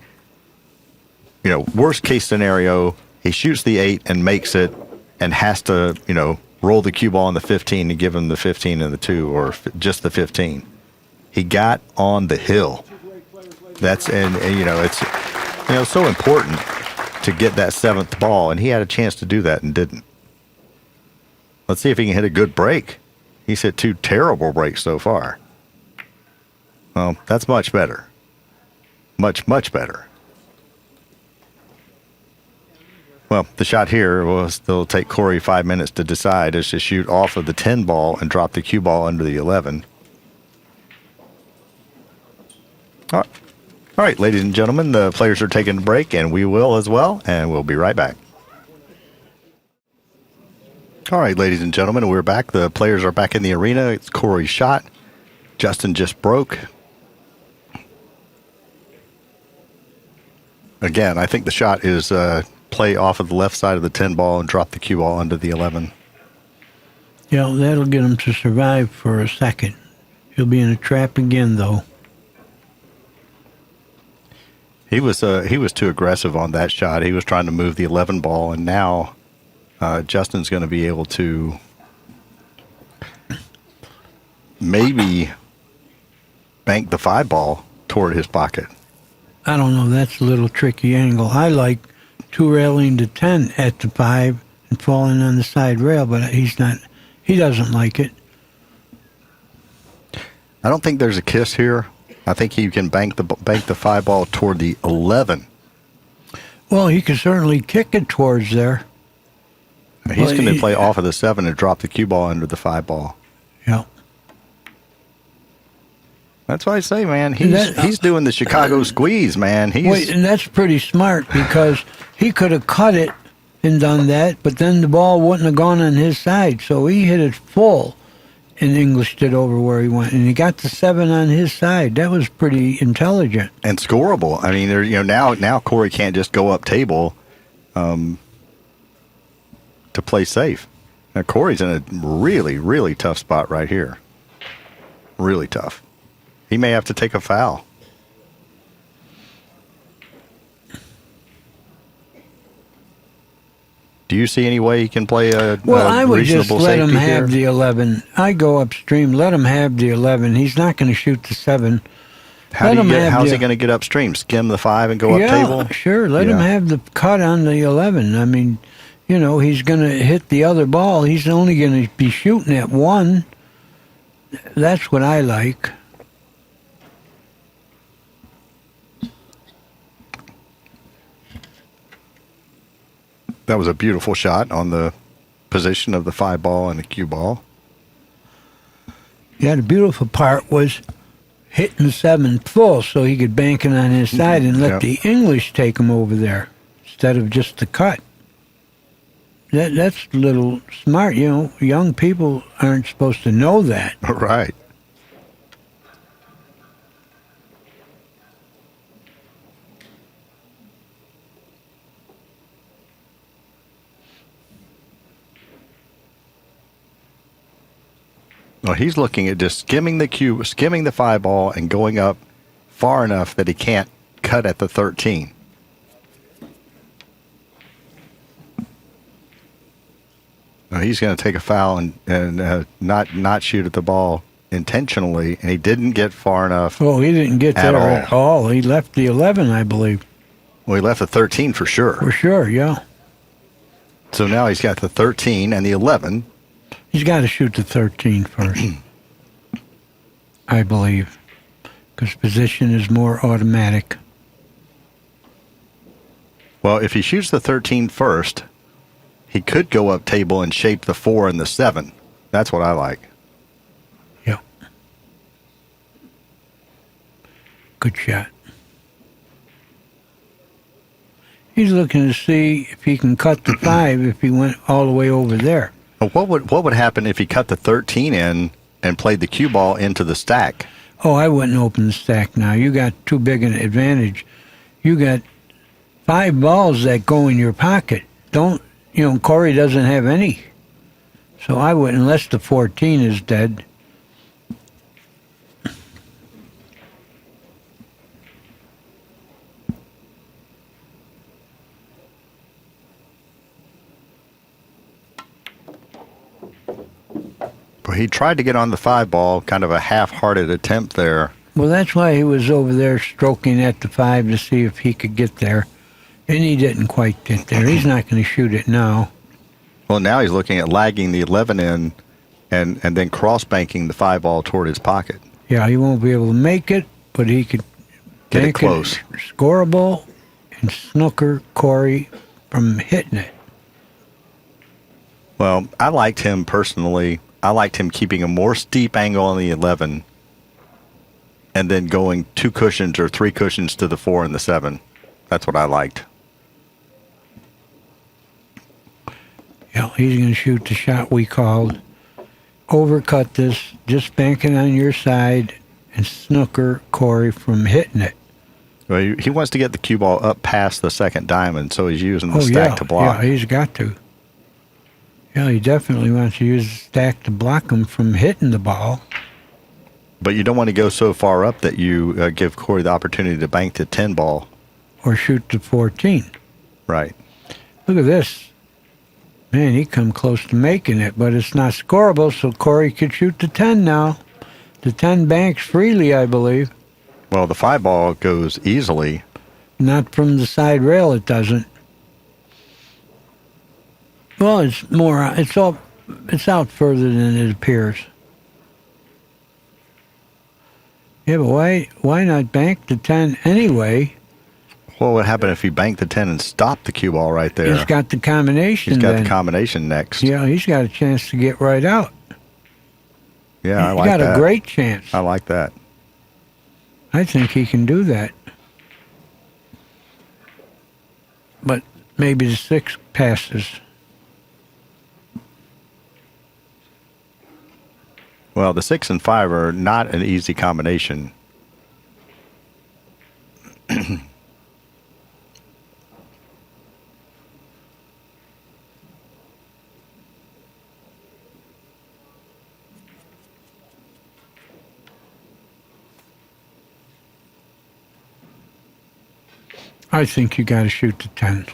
worst case scenario, he shoots the 8 and makes it and has to, roll the cue ball on the 15 and give him the 15 and the 2 or just the 15. He got on the hill. It's so important to get that 7th ball, and he had a chance to do that and didn't. Let's see if he can hit a good break. He's hit 2 terrible breaks so far. Well, that's much better. Much, much better. Well, the shot here will still take Corey 5 minutes to decide is to shoot off of the 10 ball and drop the cue ball under the 11. All right, ladies and gentlemen, the players are taking a break, and we will as well, and we'll be right back. All right, ladies and gentlemen, we're back. The players are back in the arena. It's Corey's shot. Justin just broke. Again, I think the shot is play off of the left side of the 10 ball and drop the cue ball under the 11. Yeah, that'll get him to survive for a second. He'll be in a trap again, though. He was too aggressive on that shot. He was trying to move the 11 ball, and now Justin's going to be able to maybe bank the 5 ball toward his pocket. I don't know. That's a little tricky angle. I like 2 railing to 10 at the 5 and falling on the side rail, but he's not. He doesn't like it. I don't think there's a kiss here. I think he can bank the 5 ball toward the 11. Well, he can certainly kick it towards there. He's going to play off of the 7 and drop the cue ball under the 5 ball. Yeah. That's why I say, man, he's doing the Chicago squeeze, man. And that's pretty smart because he could have cut it and done that, but then the ball wouldn't have gone on his side. So he hit it full and Englished it over where he went, and he got the 7 on his side. That was pretty intelligent and scoreable. I mean, now Corey can't just go up table to play safe. Now Corey's in a really, really tough spot right here. Really tough. He may have to take a foul. Do you see any way he can play a I would just let him have here? the 11. I go upstream, let him have the 11. He's not going to shoot the 7. How's he going to get upstream? Skim the 5 and go up table? Yeah, sure. Let him have the cut on the 11. I mean, he's going to hit the other ball. He's only going to be shooting at 1. That's what I like. That was a beautiful shot on the position of the 5 ball and the cue ball. Yeah, the beautiful part was hitting the 7 full so he could bank it on his side and let the English take him over there instead of just the cut. That's a little smart, Young people aren't supposed to know that. Right. Well, he's looking at just skimming the 5 ball and going up far enough that he can't cut at the 13. Now he's going to take a foul and not shoot at the ball intentionally, and he didn't get far enough. Oh, he didn't get there at all. He left the 11, I believe. Well, he left the 13 for sure. For sure, yeah. So now he's got the 13 and the 11. He's got to shoot the 13 first, I believe, because position is more automatic. Well, if he shoots the 13 first, he could go up table and shape the 4 and the 7. That's what I like. Yeah. Good shot. He's looking to see if he can cut the 5 if he went all the way over there. What would happen if he cut the 13 in and played the cue ball into the stack? Oh, I wouldn't open the stack now. You got too big an advantage. You got 5 balls that go in your pocket. Corey doesn't have any. So I wouldn't, unless the 14 is dead. He tried to get on the 5 ball, kind of a half-hearted attempt there. Well, that's why he was over there stroking at the 5 to see if he could get there. And he didn't quite get there. He's not going to shoot it now. Well, now he's looking at lagging the 11 in and then cross banking the 5 ball toward his pocket. Yeah, he won't be able to make it, but he could Get it make close. Scoreable and snooker Corey from hitting it. Well, I liked him personally. I liked him keeping a more steep angle on the 11 and then going 2 cushions or 3 cushions to the 4 and the 7. That's what I liked. Yeah, he's going to shoot the shot we called. Overcut this, just bank it on your side, and snooker Corey from hitting it. Well, he wants to get the cue ball up past the second diamond, so he's using the stack to block. Yeah, he's got to. Yeah, he definitely wants to use the stack to block him from hitting the ball. But you don't want to go so far up that you give Corey the opportunity to bank the 10 ball. Or shoot the 14. Right. Look at this. Man, he come close to making it, but it's not scoreable, so Corey could shoot the 10 now. The 10 banks freely, I believe. Well, the 5 ball goes easily. Not from the side rail, it doesn't. Well, it's out further than it appears. Yeah, but why not bank the 10 anyway? What would happen if he banked the 10 and stopped the cue ball right there? He's got the combination. He's got then. the combination next. Yeah, he's got a chance to get right out. Yeah, I like that. He's got that. a great chance. I like that. I think he can do that. But maybe the 6 passes. Well, the 6 and 5 are not an easy combination. I think you got to shoot the 10.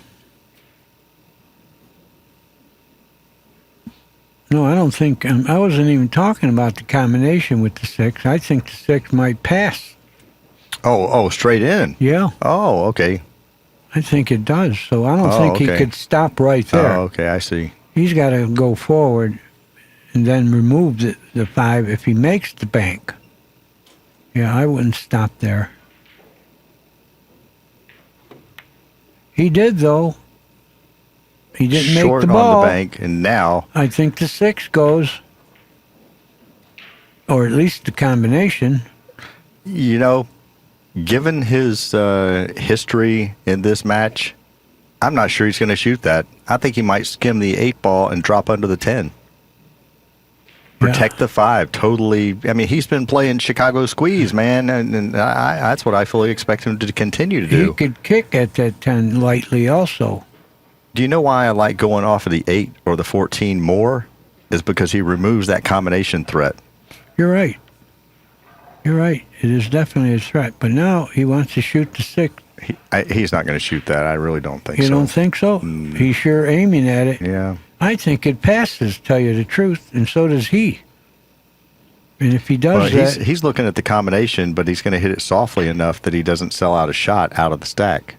No, I don't think. I wasn't even talking about the combination with the 6. I think the 6 might pass. Oh, straight in. Yeah, Oh, okay. I think it does. So I don't think he okay. could stop right there. Oh, okay, I see. He's got to go forward and then remove the 5 if he makes the bank. Yeah, I wouldn't stop there. He did, though. He didn't Short make the ball. on the bank, and now I think the 6 goes, or at least the combination. you know, given his history in this match, I'm not sure he's going to shoot that. I think he might skim the 8 ball and drop under the 10. Protect the 5. Totally. I mean, he's been playing Chicago squeeze, man, and that's what I fully expect him to continue to do. He could kick at that 10 lightly also. Do you know why I like going off of the 8 or the 14 more? Is because he removes that combination threat. You're right. You're right. It is definitely a threat. But now he wants to shoot the 6. He's not going to shoot that. I really don't think You so. don't think so? He's sure aiming at it. Yeah. I think it passes, tell you the truth, and so does he. And if he does Well, that... he's looking at the combination, but he's going to hit it softly enough that he doesn't sell out a shot out of the stack.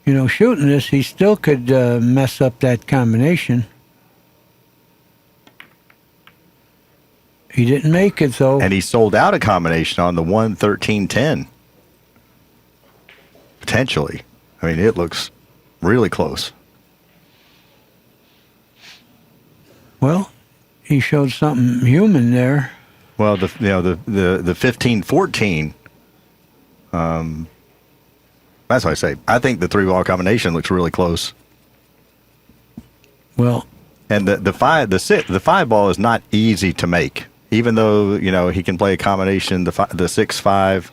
You know, shooting this, he still could mess up that combination. He didn't make it, though. And he sold out a combination on the 1-13-10. Potentially. I mean, it looks really close. Well, he showed something human there. Well, the 15-14. That's what I say. I think the 3-ball combination looks really close. Well, And the 5 ball is not easy to make. Even though, he can play a combination, the 6-5.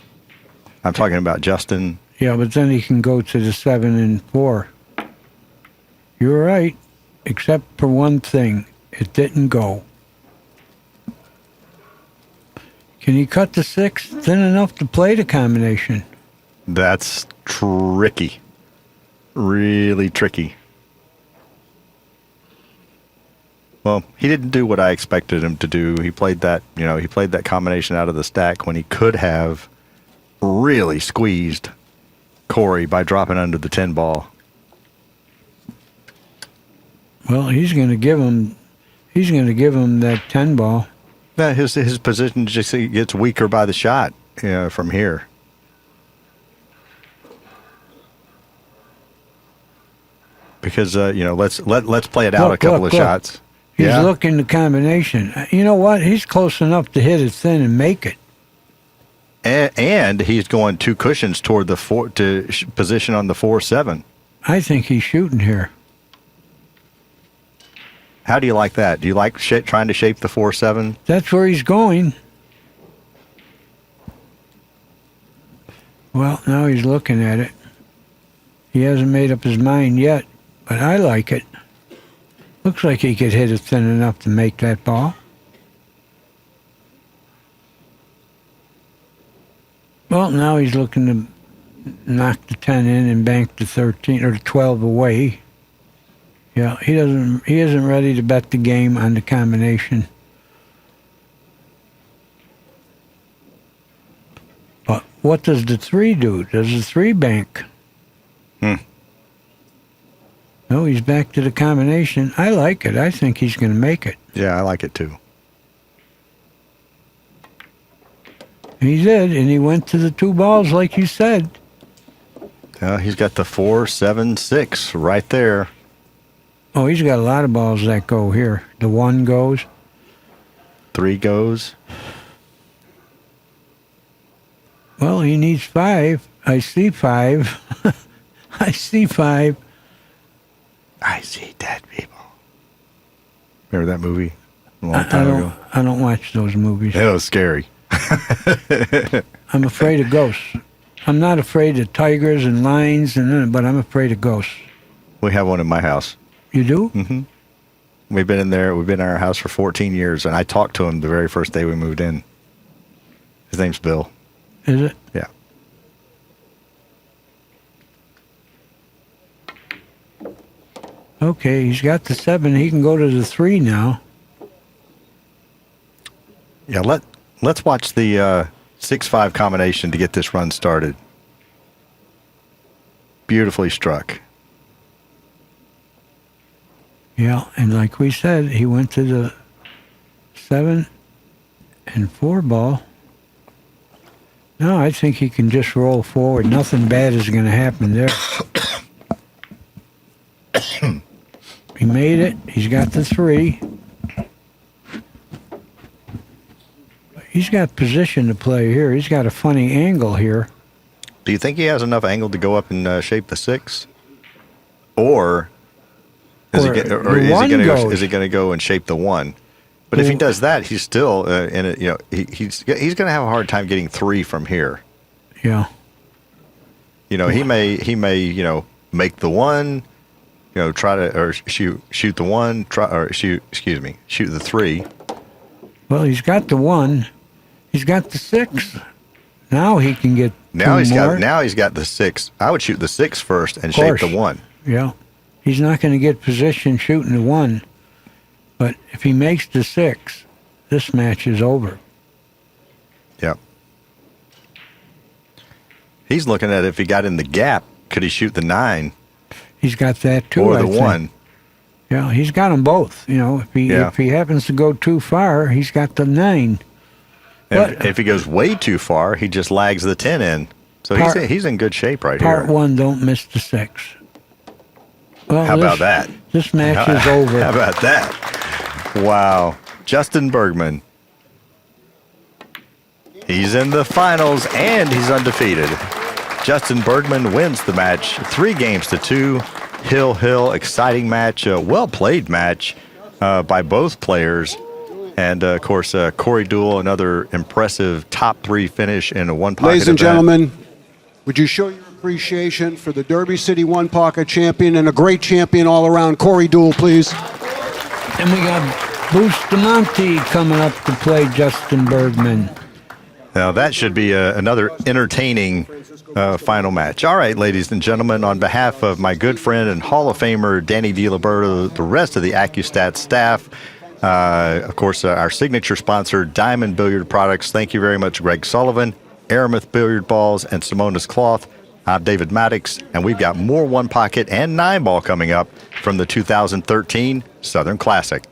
I'm talking about Justin. yeah, but then he can go to the 7 and 4. You're right, except for one thing. It didn't go. Can he cut the 6 thin enough to play the combination? That's tricky. Really tricky. Well, he didn't do what I expected him to do. He played that, he played that combination out of the stack when he could have really squeezed Corey by dropping under the 10 ball. Well, he's going to give him... He's going to give him that 10 ball. No, his position just gets weaker by the shot from here. Because let's play it out a couple of shots. He's looking the combination. You know what? He's close enough to hit it thin and make it. And he's going 2 cushions toward the position on the 4-7. I think he's shooting here. How do you like that? Do you like trying to shape the 4-7? That's where he's going. Well, now he's looking at it. He hasn't made up his mind yet, but I like it. Looks like he could hit it thin enough to make that ball. Well, now he's looking to knock the 10 in and bank the 13 or the 12 away. Yeah, he isn't ready to bet the game on the combination. But what does the 3 do? Does the 3 bank? No, he's back to the combination. I like it. I think he's going to make it. Yeah, I like it too. He did, and he went to the 2 balls like you said. He's got the 4-7-6 right there. Oh, he's got a lot of balls that go here. The 1 goes. 3 goes. Well, he needs 5. I see 5. I see 5. I see dead people. Remember that movie? A long time ago. I don't watch those movies. It was scary. I'm afraid of ghosts. I'm not afraid of tigers and lions, but I'm afraid of ghosts. We have one in my house. You do? Mm-hmm. We've been in there. We've been in our house for 14 years, and I talked to him the very first day we moved in. His name's Bill. Is it? Yeah. Okay, he's got the 7. He can go to the 3 now. Yeah, let's watch the 6-5 combination to get this run started. Beautifully struck. Yeah, and like we said, he went to the 7 and 4 ball. No, I think he can just roll forward. Nothing bad is going to happen there. He made it. He's got the 3. He's got position to play here. He's got a funny angle here. Do you think he has enough angle to go up and shape the 6? Or is he going to go and shape the 1? But if he does that, he's still in it. He's going to have a hard time getting 3 from here. Yeah. He may make the 1. Try to or shoot the 1. Shoot the 3. Well, he's got the 1. He's got the 6. Now he can get. Now he's more. got the 6. I would shoot the 6 first and shape the 1. Yeah, he's not going to get position shooting the 1. But if he makes the 6, this match is over. Yep. He's looking at if he got in the gap, could he shoot the 9? He's got that too. Or the 1. Yeah, he's got them both. If he happens to go too far, he's got the 9. But if he goes way too far, he just lags the 10 in. So he's in good shape right here. Part 1, don't miss the 6. Well, how about that? This match is over. How about that? Wow. Justin BERGMAN. He's in the finals, and he's undefeated. Justin BERGMAN wins the match 3-2. Hill, exciting match, well-played match by both players. And, of course, Corey DEUEL, another impressive top 3 finish in a one-pocket Ladies and event. gentlemen, would you show your appreciation for the Derby City one-pocket champion and a great champion all around, Corey DEUEL, please. And we got Bustamante coming up to play Justin BERGMAN. Now, that should be another entertaining final match. All right, ladies and gentlemen, on behalf of my good friend and Hall of Famer Danny DiLiberto, the rest of the Accu-Stats staff, of course, our signature sponsor, Diamond Billiard Products. Thank you very much, Greg Sullivan, Aramith Billiard Balls, and Simona's Cloth. I'm David Maddox, and we've got more one-pocket and 9-ball coming up from the 2013 Southern Classic.